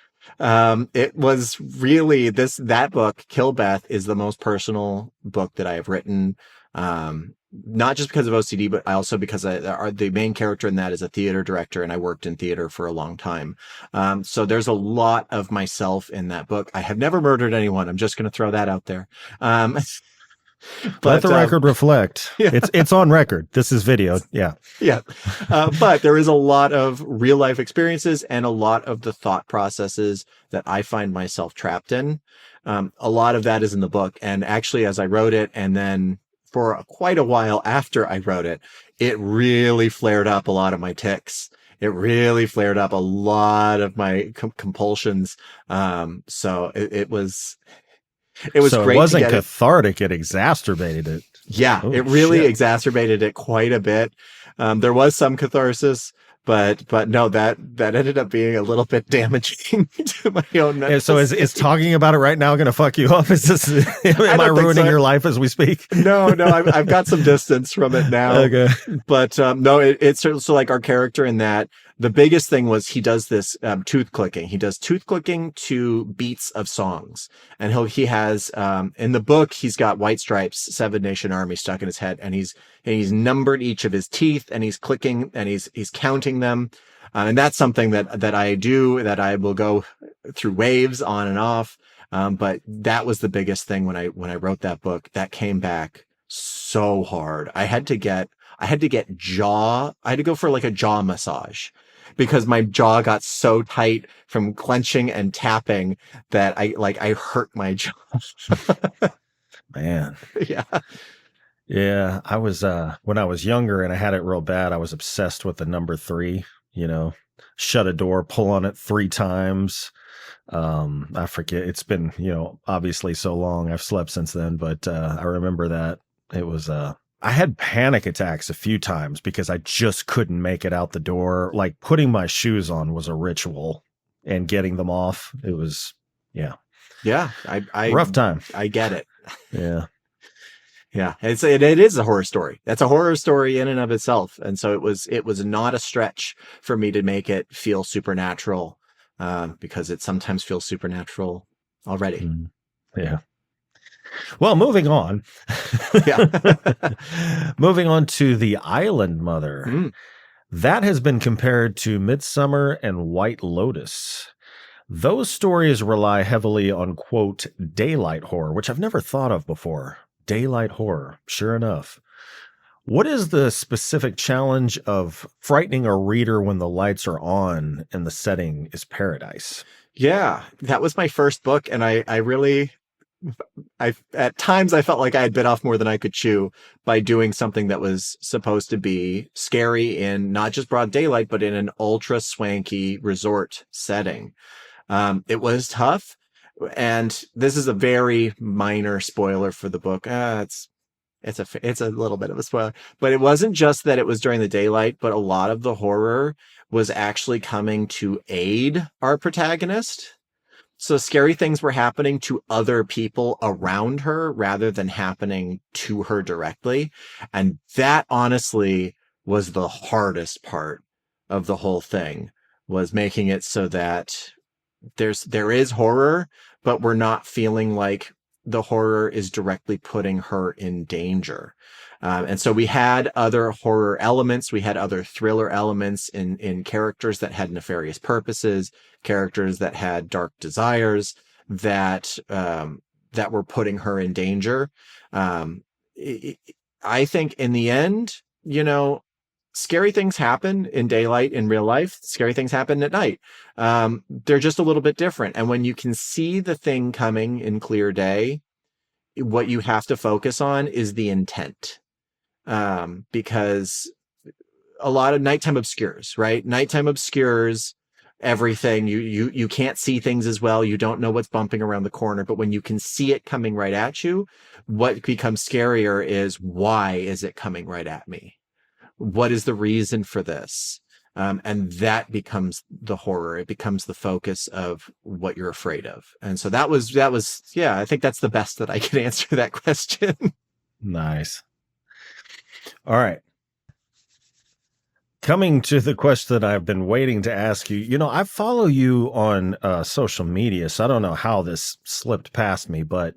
It was really that book, Kill Beth, is the most personal book that I have written. Not just because of OCD, but also because the main character in that is a theater director, and I worked in theater for a long time. So there's a lot of myself in that book. I have never murdered anyone. I'm just going to throw that out there. Let the record reflect. Yeah. It's on record. This is video. Yeah. Yeah. But there is a lot of real life experiences and a lot of the thought processes that I find myself trapped in. A lot of that is in the book. And actually, as I wrote it and then for quite a while after I wrote it, it really flared up a lot of my tics. It really flared up a lot of my compulsions. So it was So it great to wasn't get it. cathartic; it exacerbated it. Yeah, Oh it really shit! exacerbated it quite a bit. There was some catharsis, but no, that ended up being a little bit damaging to my own And mental so is state. talking about it right now going to fuck you up? Is this? Am I don't think ruining so. your life as we speak? No, I've got some distance from it now. Okay. But no, it's so like our character in that. The biggest thing was he does this tooth clicking. He does tooth clicking to beats of songs, and he has in the book he's got White Stripes, Seven Nation Army stuck in his head, and he's numbered each of his teeth, and he's clicking and he's counting them, and that's something that I do, that I will go through waves on and off. But that was the biggest thing when I wrote that book. That came back so hard. I had to go for like a jaw massage because my jaw got so tight from clenching and tapping that I hurt my jaw. Man. Yeah. Yeah. I was when I was younger and I had it real bad, I was obsessed with the number 3, shut a door, pull on it 3 times. I forget. It's been, obviously so long. I've slept since then, but I remember that it was I had panic attacks a few times because I just couldn't make it out the door. Like putting my shoes on was a ritual and getting them off. It was, yeah. Yeah. Rough time. I get it. Yeah. Yeah. It is a horror story. That's a horror story in and of itself. And so it was not a stretch for me to make it feel supernatural, because it sometimes feels supernatural already. Yeah. Well, moving on. Yeah. Moving on to The Island Mother. That has been compared to Midsummer and White Lotus. Those stories rely heavily on, quote, daylight horror, which I've never thought of before. Daylight horror, sure enough. What is the specific challenge of frightening a reader when the lights are on and the setting is paradise? Yeah, that was my first book, and I at times I felt like I had bit off more than I could chew by doing something that was supposed to be scary in not just broad daylight, but in an ultra swanky resort setting. It was tough, and this is a very minor spoiler for the book. It's a little bit of a spoiler, but it wasn't just that it was during the daylight, but a lot of the horror was actually coming to aid our protagonist. So scary things were happening to other people around her rather than happening to her directly. And that honestly was the hardest part of the whole thing, was making it so that there is horror, but we're not feeling like the horror is directly putting her in danger. And so we had other horror elements. We had other thriller elements in characters that had nefarious purposes, characters that had dark desires that were putting her in danger. I think in the end, scary things happen in daylight in real life. Scary things happen at night. They're just a little bit different. And when you can see the thing coming in clear day, what you have to focus on is the intent. Because a lot of nighttime obscures, right? Nighttime obscures everything. You can't see things as well. You don't know what's bumping around the corner, but when you can see it coming right at you, what becomes scarier is, why is it coming right at me? What is the reason for this? And that becomes the horror. It becomes the focus of what you're afraid of. And so that was, yeah, I think that's the best that I can answer that question. Nice. All right. Coming to the question that I've been waiting to ask you, I follow you on social media, so I don't know how this slipped past me, but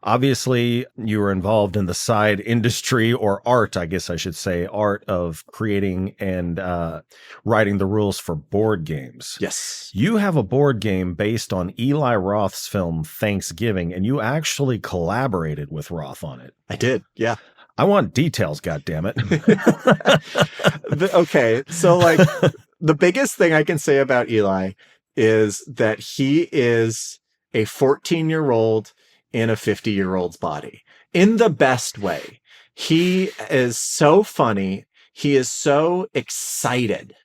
obviously you were involved in the side industry, or art, I guess I should say, art of creating and writing the rules for board games. Yes. You have a board game based on Eli Roth's film Thanksgiving, and you actually collaborated with Roth on it. I did. Yeah. I want details, goddammit. Okay. So like the biggest thing I can say about Eli is that he is a 14-year-old in a 50-year-old's body in the best way. He is so funny. He is so excited.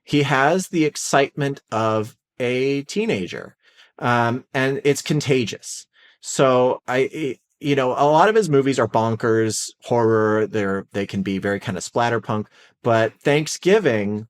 He has the excitement of a teenager, and it's contagious. So a lot of his movies are bonkers horror. They can be very kind of splatterpunk, but Thanksgiving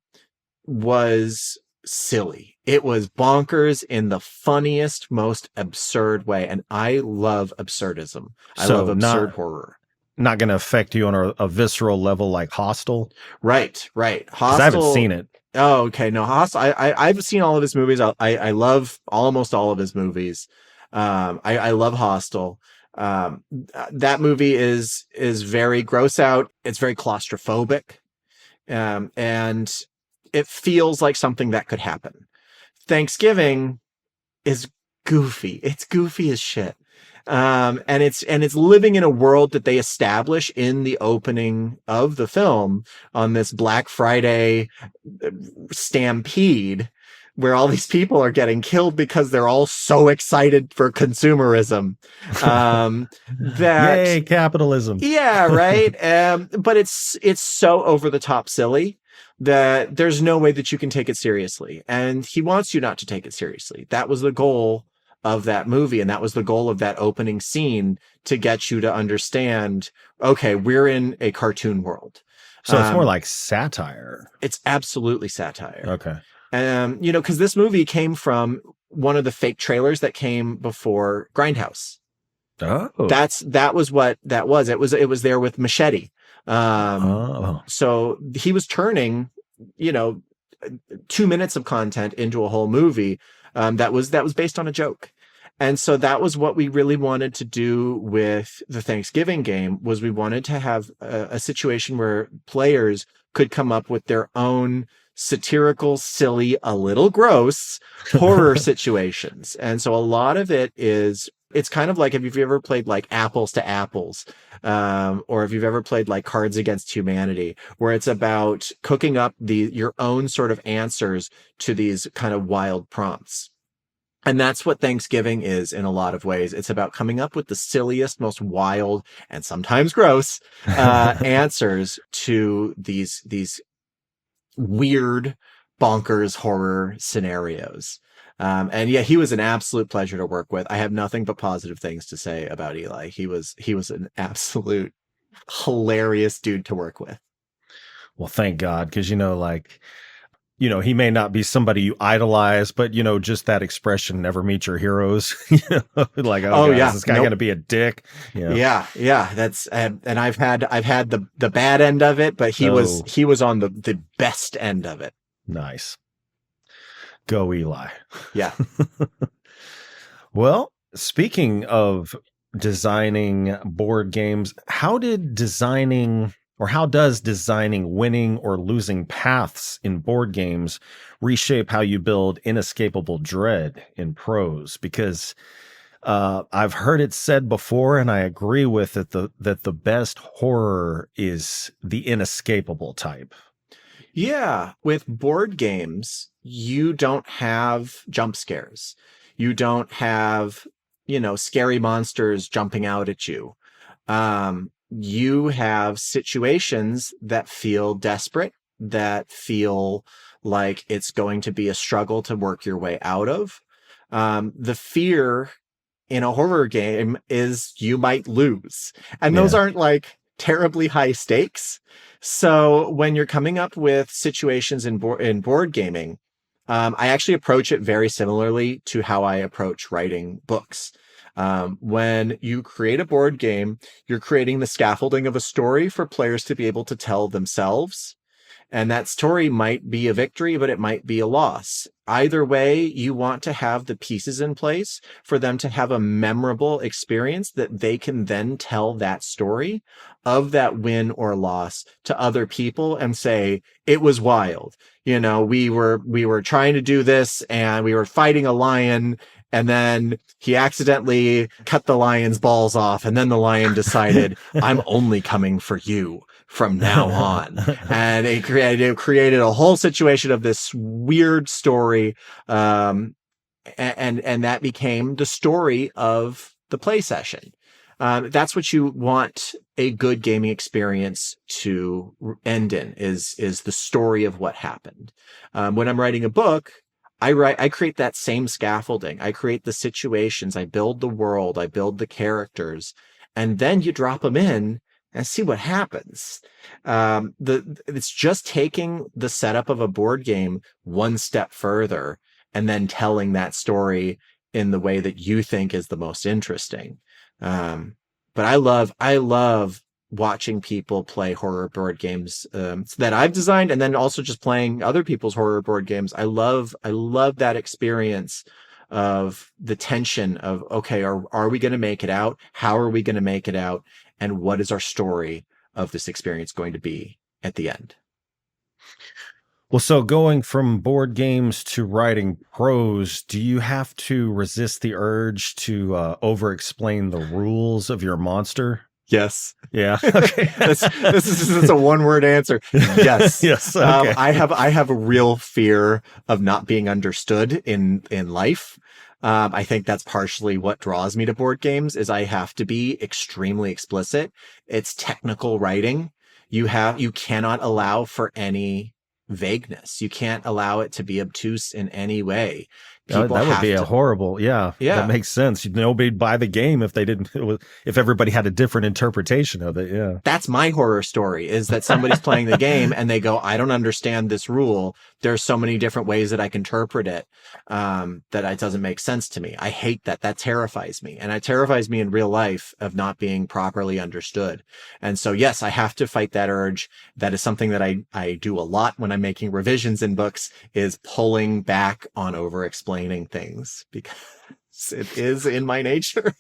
was silly. It was bonkers in the funniest, most absurd way. And I love absurdism. I love absurd horror. Not going to affect you on a visceral level like Hostel? Right. Hostel. I haven't seen it. Oh, okay. No, Hostel. I've seen all of his movies. I love almost all of his movies. I love Hostel. That movie is very gross out. It's very claustrophobic. And it feels like something that could happen. Thanksgiving is goofy. It's goofy as shit. And it's living in a world that they establish in the opening of the film on this Black Friday stampede where all these people are getting killed because they're all so excited for consumerism. Yay, capitalism. Yeah, right. But it's so over the top silly that there's no way that you can take it seriously. And he wants you not to take it seriously. That was the goal of that movie. And that was the goal of that opening scene, to get you to understand, okay, we're in a cartoon world. So it's more like satire. It's absolutely satire. Okay. Because this movie came from one of the fake trailers that came before Grindhouse. Oh, that was what that was. It was there with Machete. So he was turning, 2 minutes of content into a whole movie that was based on a joke. And so that was what we really wanted to do with the Thanksgiving game. Was we wanted to have a situation where players could come up with their own satirical, silly, a little gross horror situations. And so a lot of it's kind of like if you've ever played like Apples to Apples, or if you've ever played like Cards Against Humanity, where it's about cooking up your own sort of answers to these kind of wild prompts. And that's what Thanksgiving is in a lot of ways. It's about coming up with the silliest, most wild, and sometimes gross answers to these weird, bonkers horror scenarios. And yeah, he was an absolute pleasure to work with. I have nothing but positive things to say about Eli. He was an absolute hilarious dude to work with. Well, thank God. Cause he may not be somebody you idolize, but just that expression, never meet your heroes. Like, oh God, yeah, is this guy going to be a dick? Yeah. That's, and I've had the bad end of it, but he was on the best end of it. Nice. Go Eli. Yeah. Well, speaking of designing board games, how does designing winning or losing paths in board games reshape how you build inescapable dread in prose? Because I've heard it said before, and I agree with it, that the best horror is the inescapable type. Yeah. With board games, you don't have jump scares. You don't have, scary monsters jumping out at you. You have situations that feel desperate, that feel like it's going to be a struggle to work your way out of. The fear in a horror game is you might lose. And those aren't like terribly high stakes. So when you're coming up with situations in board gaming, I actually approach it very similarly to how I approach writing books. When you create a board game, you're creating the scaffolding of a story for players to be able to tell themselves. And that story might be a victory, but it might be a loss. Either way, you want to have the pieces in place for them to have a memorable experience that they can then tell that story of that win or loss to other people and say, it was wild. We were trying to do this and we were fighting a lion, and then he accidentally cut the lion's balls off. And then the lion decided, I'm only coming for you from now on. And it created a whole situation of this weird story. And that became the story of the play session. That's what you want a good gaming experience to end in, is the story of what happened. When I'm writing a book, I create that same scaffolding. I create the situations, I build the world, I build the characters, and then you drop them in and see what happens. It's just taking the setup of a board game one step further and then telling that story in the way that you think is the most interesting. But I love watching people play horror board games that I've designed, and then also just playing other people's horror board games. I love that experience of the tension of, okay, are we going to make it out? How are we going to make it out? And what is our story of this experience going to be at the end? Well, so going from board games to writing prose, do you have to resist the urge to over-explain the rules of your monster? Yes. Yeah. Okay. This is a one-word answer. Yes. Yes. Okay. I have a real fear of not being understood in life. I think that's partially what draws me to board games, is I have to be extremely explicit. It's technical writing. You cannot allow for any vagueness. You can't allow it to be obtuse in any way. That would be a horrible, yeah. That makes sense. Nobody'd buy the game if they didn't, if everybody had a different interpretation of it. Yeah. That's my horror story, is that somebody's playing the game and they go, I don't understand this rule. There's so many different ways that I can interpret it, that it doesn't make sense to me. I hate that. That terrifies me. And it terrifies me in real life of not being properly understood. And so, yes, I have to fight that urge. That is something that I do a lot when I'm making revisions in books, is pulling back on over-explaining things, because it is in my nature.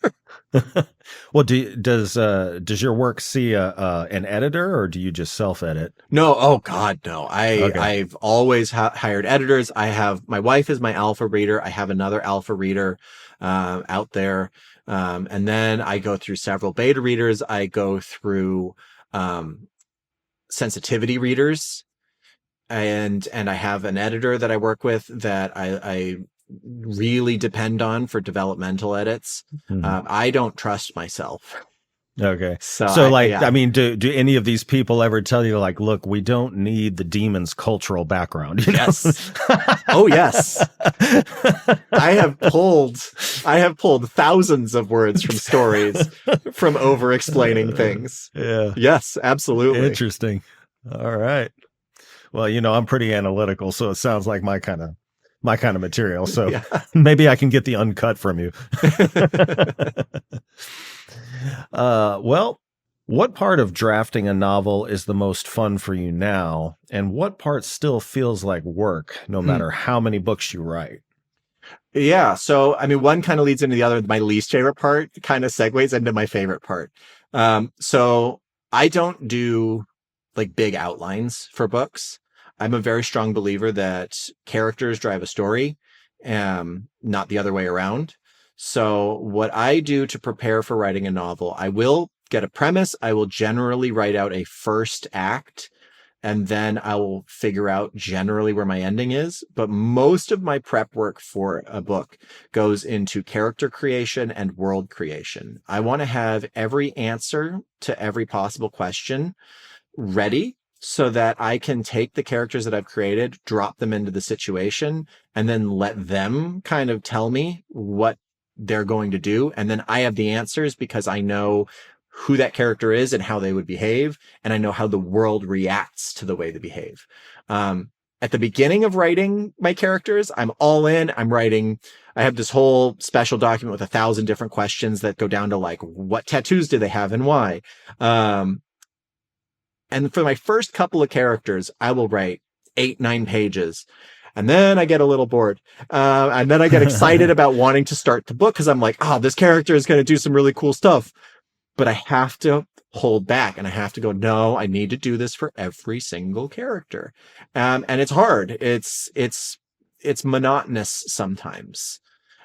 Well, does your work see an editor, or do you just self-edit? No. Oh God, no. I've always hired editors. My wife is my alpha reader. I have another alpha reader out there. And then I go through several beta readers. I go through sensitivity readers, and I have an editor that I work with that I really depend on for developmental edits. Mm-hmm. I don't trust myself. Okay. So I mean, do any of these people ever tell you, like, look, we don't need the demon's cultural background? Yes. Oh, yes. I have pulled thousands of words from stories from over explaining things. Yeah. Yes, absolutely. Interesting. All right. Well, I'm pretty analytical, so it sounds like my kind of material. So maybe I can get the uncut from you. Well, what part of drafting a novel is the most fun for you now? And what part still feels like work, no matter how many books you write? Yeah. So, I mean, one kind of leads into the other. My least favorite part kind of segues into my favorite part. So I don't do like big outlines for books. I'm a very strong believer that characters drive a story, not the other way around. So what I do to prepare for writing a novel, I will get a premise. I will generally write out a first act, and then I will figure out generally where my ending is. But most of my prep work for a book goes into character creation and world creation. I want to have every answer to every possible question ready, so that I can take the characters that I've created, drop them into the situation, and then let them kind of tell me what they're going to do. And then I have the answers, because I know who that character is and how they would behave. And I know how the world reacts to the way they behave. At the beginning of writing my characters, I'm all in. I have this whole special document with 1,000 different questions that go down to, like, what tattoos do they have and why? And for my first couple of characters, I will write 8-9 pages. And then I get a little bored. And then I get excited about wanting to start the book, because I'm like, this character is going to do some really cool stuff. But I have to hold back, and I have to go, no, I need to do this for every single character. And it's hard. It's monotonous sometimes.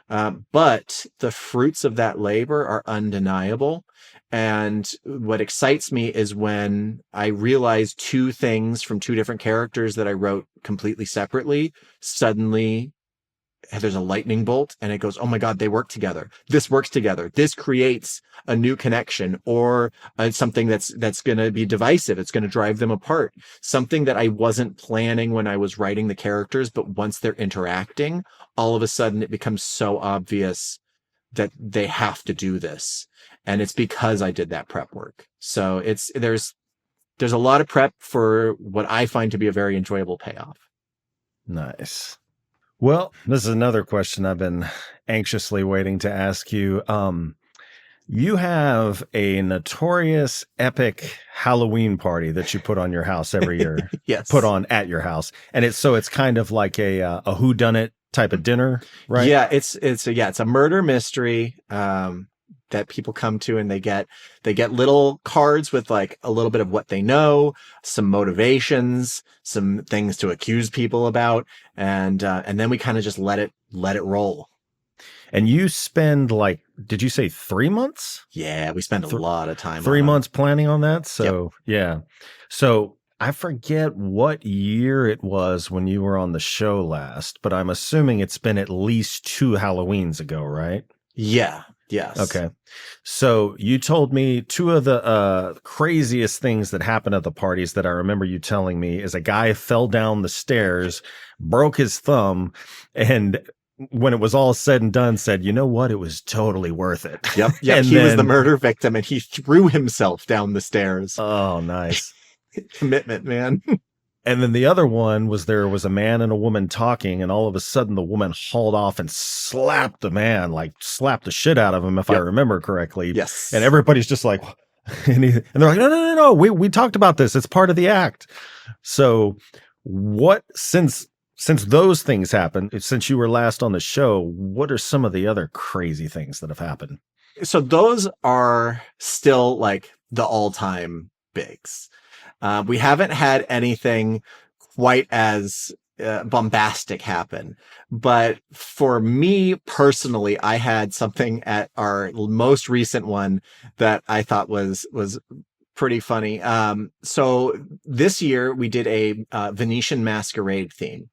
But the fruits of that labor are undeniable. And what excites me is when I realize two things from two different characters that I wrote completely separately suddenly there's a lightning bolt and it goes, oh my God, they work together. This works together. This creates a new connection, or something that's going to be divisive. It's going to drive them apart. Something that I wasn't planning when I was writing the characters, but once they're interacting, all of a sudden it becomes so obvious that they have to do this. And it's because I did that prep work. So there's a lot of prep for what I find to be a very enjoyable payoff. Nice. Well, this is another question I've been anxiously waiting to ask you. You have a notorious epic Halloween party that you put on your house every year. Yes. Put on at your house. And it's kind of like a whodunit type of dinner, right? Yeah, it's a murder mystery that people come to, and they get little cards with like a little bit of what they know, some motivations, some things to accuse people about, and then we kind of just let it roll. And you spend like, did you say 3 months? Yeah, we spend a lot of time. 3 months planning on that. So Yep. Yeah. So I forget what year it was when you were on the show last, but I'm assuming it's been at least 2 Halloweens ago, right? Yeah. Yes. Okay. So you told me 2 of the craziest things that happened at the parties that I remember you telling me is a guy fell down the stairs, broke his thumb, and when it was all said and done, said, you know what? It was totally worth it. Yep. And he was the then- murder victim, and he threw himself down the stairs. Oh, nice. Commitment, man. And then the other one was there was a man and a woman talking, and all of a sudden the woman hauled off and slapped the man, like slapped the shit out of him, if I remember correctly. Yes. And everybody's just like, and they're like, no. We talked about this. It's part of the act. So what, since those things happened, since you were last on the show, what are some of the other crazy things that have happened? So those are still like the all-time bigs. We haven't had anything quite as bombastic happen. But for me personally, I had something at our most recent one that I thought was pretty funny. So this year we did a Venetian masquerade theme.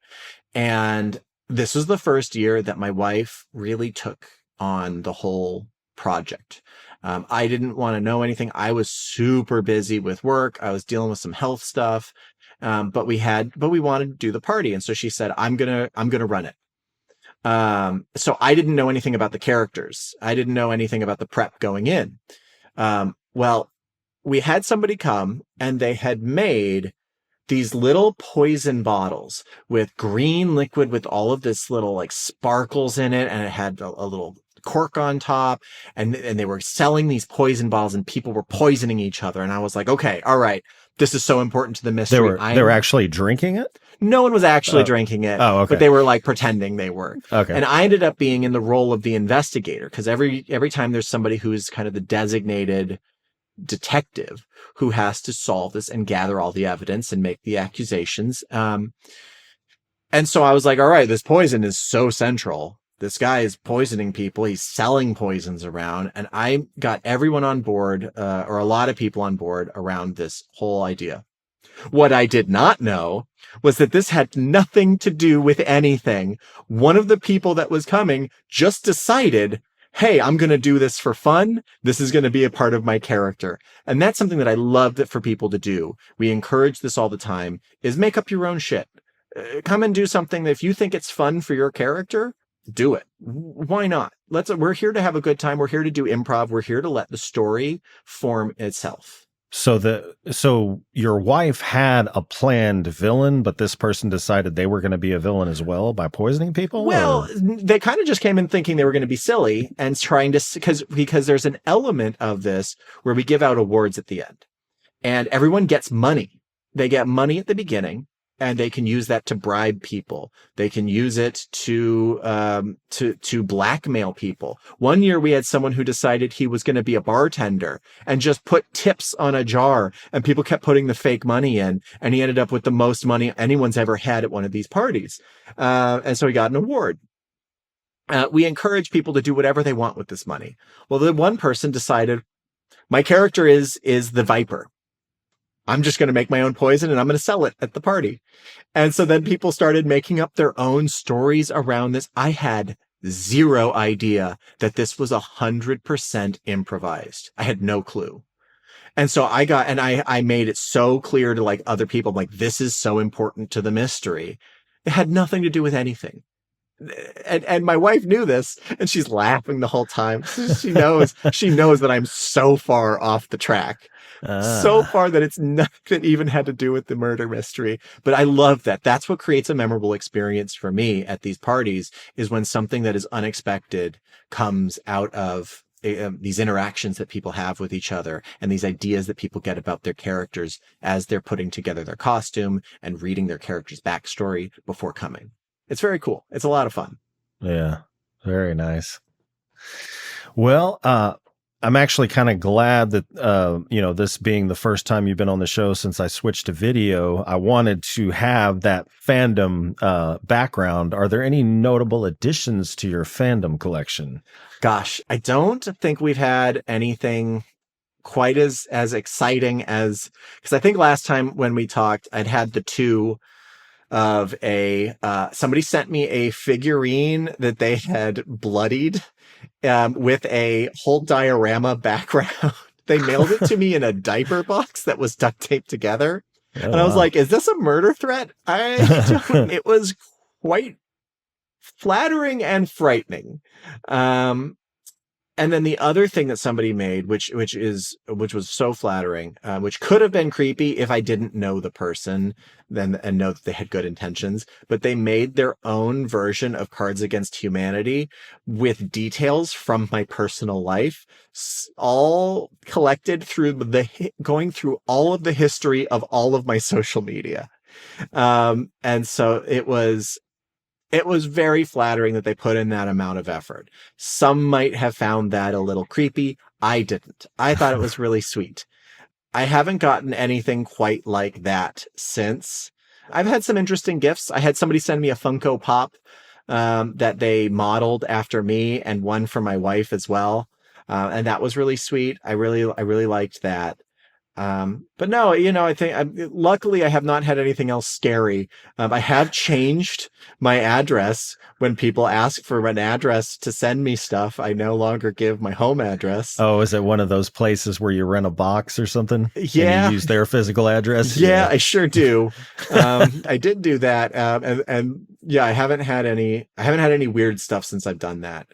And this was the first year that my wife really took on the whole project. I didn't want to know anything. I was super busy with work. I was dealing with some health stuff. But we wanted to do the party. And so she said, I'm going to run it. So I didn't know anything about the characters. I didn't know anything about the prep going in. Well, we had somebody come and they had made these little poison bottles with green liquid with all of this little like sparkles in it. And it had a little cork on top, and they were selling these poison bottles, and people were poisoning each other. And I was like, okay, all right, this is so important to the mystery. They were actually drinking it? No one was actually drinking it. Oh, okay. But they were like pretending they were. Okay. And I ended up being in the role of the investigator, because every time there's somebody who's kind of the designated detective who has to solve this and gather all the evidence and make the accusations. And so I was like, all right, this poison is so central. This guy is poisoning people. He's selling poisons around. And I got everyone on board, or a lot of people on board around this whole idea. What I did not know was that this had nothing to do with anything. One of the people that was coming just decided, hey, I'm going to do this for fun. This is going to be a part of my character. And that's something that I love that for people to do. We encourage this all the time, is make up your own shit. Come and do something that if you think it's fun for your character, do it. Why not? We're here to have a good time. We're here to do improv. We're here to let the story form itself. So your wife had a planned villain, but this person decided they were going to be a villain as well by poisoning people? Well, or? They kind of just came in thinking they were going to be silly and trying to, because there's an element of this where we give out awards at the end, and everyone gets money. They get money at the beginning, and they can use that to bribe people. They can use it to blackmail people. One year we had someone who decided he was going to be a bartender and just put tips on a jar, and people kept putting the fake money in, and he ended up with the most money anyone's ever had at one of these parties. And so he got an award. We encourage people to do whatever they want with this money. Well, the one person decided, my character is the Viper. I'm just going to make my own poison and I'm going to sell it at the party. And so then people started making up their own stories around this. I had zero idea that this was 100% improvised. I had no clue. And so I made it so clear to like other people, like, this is so important to the mystery. It had nothing to do with anything. And my wife knew this, and she's laughing the whole time. She knows that I'm so far off the track, so far that it's nothing that even had to do with the murder mystery. But I love that. That's what creates a memorable experience for me at these parties, is when something that is unexpected comes out of these interactions that people have with each other, and these ideas that people get about their characters as they're putting together their costume and reading their character's backstory before coming. It's very cool. It's a lot of fun. Yeah, very nice. Well, I'm actually kind of glad that, this being the first time you've been on the show since I switched to video, I wanted to have that fandom background. Are there any notable additions to your fandom collection? Gosh, I don't think we've had anything quite as exciting as, because I think last time when we talked, I'd had the two of somebody sent me a figurine that they had bloodied with a whole diorama background. They mailed it to me in a diaper box that was duct taped together. Oh, and I was like, is this a murder threat? It was quite flattering and frightening. And then the other thing that somebody made, which was so flattering, which could have been creepy if I didn't know the person and know that they had good intentions, but they made their own version of Cards Against Humanity with details from my personal life, all collected through going through all of the history of all of my social media. And so it was very flattering that they put in that amount of effort. Some might have found that a little creepy. I didn't. I thought it was really sweet. I haven't gotten anything quite like that since. I've had some interesting gifts. I had somebody send me a Funko Pop that they modeled after me, and one for my wife as well. And that was really sweet. I really liked that. But no, I think luckily I have not had anything else scary. I have changed my address when people ask for an address to send me stuff. I no longer give my home address. Oh, is it one of those places where you rent a box or something? Yeah. And you use their physical address? Yeah, I sure do. I did do that. And yeah, I haven't had any weird stuff since I've done that.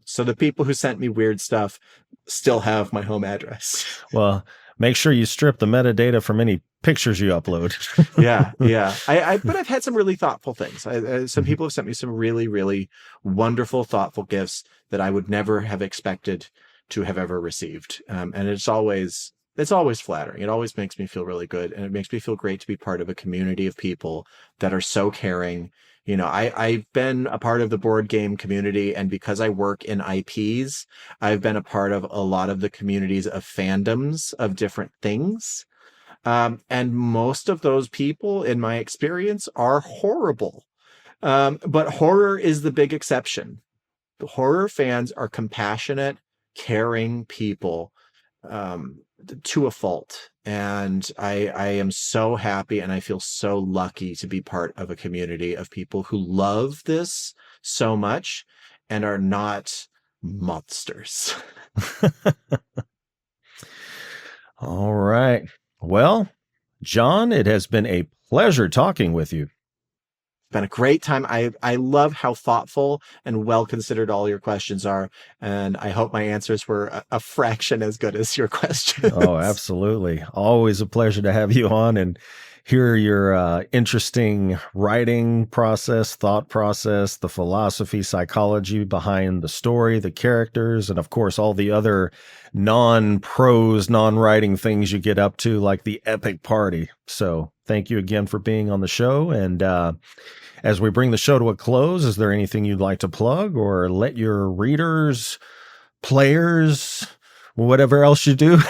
So the people who sent me weird stuff still have my home address. Well, make sure you strip the metadata from any pictures you upload. Yeah. But I've had some really thoughtful things. Some people have sent me some really, really wonderful, thoughtful gifts that I would never have expected to have ever received. And it's always flattering. It always makes me feel really good. And it makes me feel great to be part of a community of people that are so caring. I've been a part of the board game community, and because I work in IPs, I've been a part of a lot of the communities of fandoms of different things. And most of those people, in my experience, are horrible. But horror is the big exception. The horror fans are compassionate, caring people to a fault. And I am so happy, and I feel so lucky to be part of a community of people who love this so much and are not monsters. All right. Well, Jon, it has been a pleasure talking with you. Been a great time. I love how thoughtful and well considered all your questions are, and I hope my answers were a fraction as good as your questions. Oh, absolutely. Always a pleasure to have you on and hear your interesting writing process, thought process, the philosophy, psychology behind the story, the characters, and of course all the other non-prose, non-writing things you get up to, like the epic party. So thank you again for being on the show. And as we bring the show to a close, is there anything you'd like to plug or let your readers, players, whatever else you do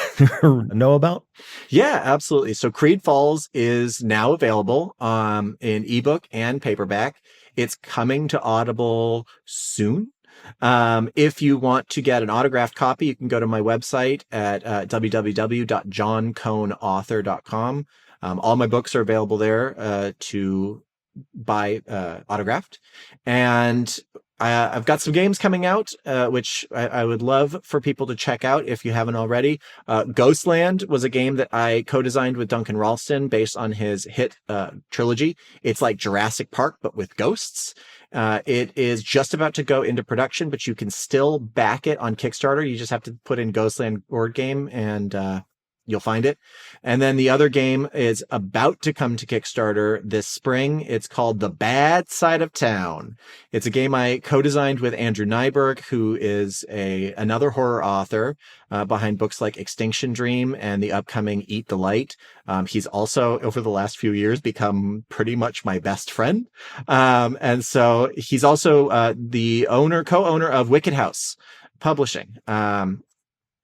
know about? Yeah, absolutely. So Creed Falls is now available in ebook and paperback. It's coming to Audible soon. If you want to get an autographed copy, you can go to my website at www.joncohnauthor.com. All my books are available there to buy autographed. And I've got some games coming out, which I would love for people to check out if you haven't already. Ghostland was a game that I co-designed with Duncan Ralston based on his hit trilogy. It's like Jurassic Park, but with ghosts. It is just about to go into production, but you can still back it on Kickstarter. You just have to put in Ghostland board game and you'll find it. And then the other game is about to come to Kickstarter this spring. It's called The Bad Side of Town. It's a game I co-designed with Andrew Nyberg, who is another horror author behind books like Extinction Dream and the upcoming Eat the Light. He's also, over the last few years, become pretty much my best friend. And so he's also the co-owner of Wicked House Publishing.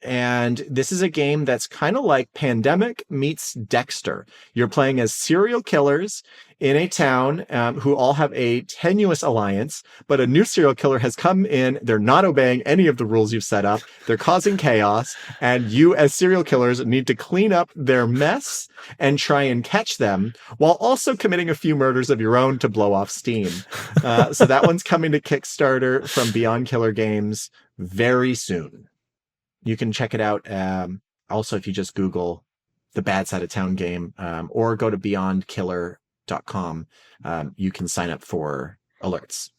And this is a game that's kind of like Pandemic meets Dexter. You're playing as serial killers in a town who all have a tenuous alliance, but a new serial killer has come in. They're not obeying any of the rules you've set up. They're causing chaos, and you as serial killers need to clean up their mess and try and catch them while also committing a few murders of your own to blow off steam. So that one's coming to Kickstarter from Beyond Killer Games very soon. You can check it out. Also, if you just Google The Bad Side of Town game, or go to beyondkiller.com, you can sign up for alerts.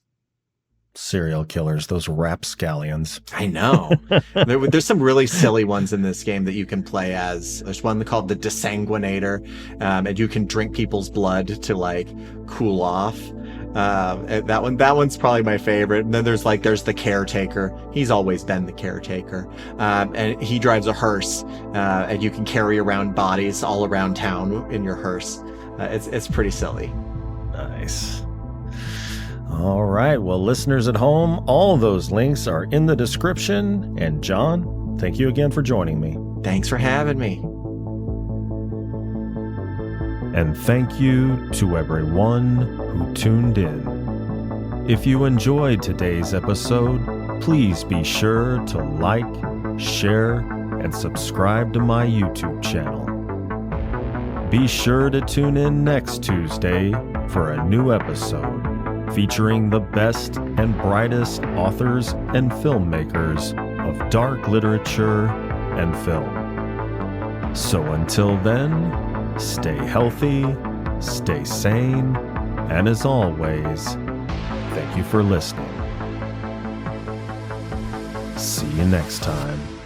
Serial killers, those rapscallions. I know. There's some really silly ones in this game that you can play as. There's one called the Desanguinator, and you can drink people's blood to like cool off. That one's probably my favorite. And then there's the Caretaker. He's always been the Caretaker. And he drives a hearse, and you can carry around bodies all around town in your hearse. It's pretty silly. Nice. All right. Well, listeners at home, all those links are in the description. And Jon, thank you again for joining me. Thanks for having me. And thank you to everyone who tuned in. If you enjoyed today's episode, please be sure to like, share, and subscribe to my YouTube channel. Be sure to tune in next Tuesday for a new episode featuring the best and brightest authors and filmmakers of dark literature and film. So until then, stay healthy, stay sane, and as always, thank you for listening. See you next time.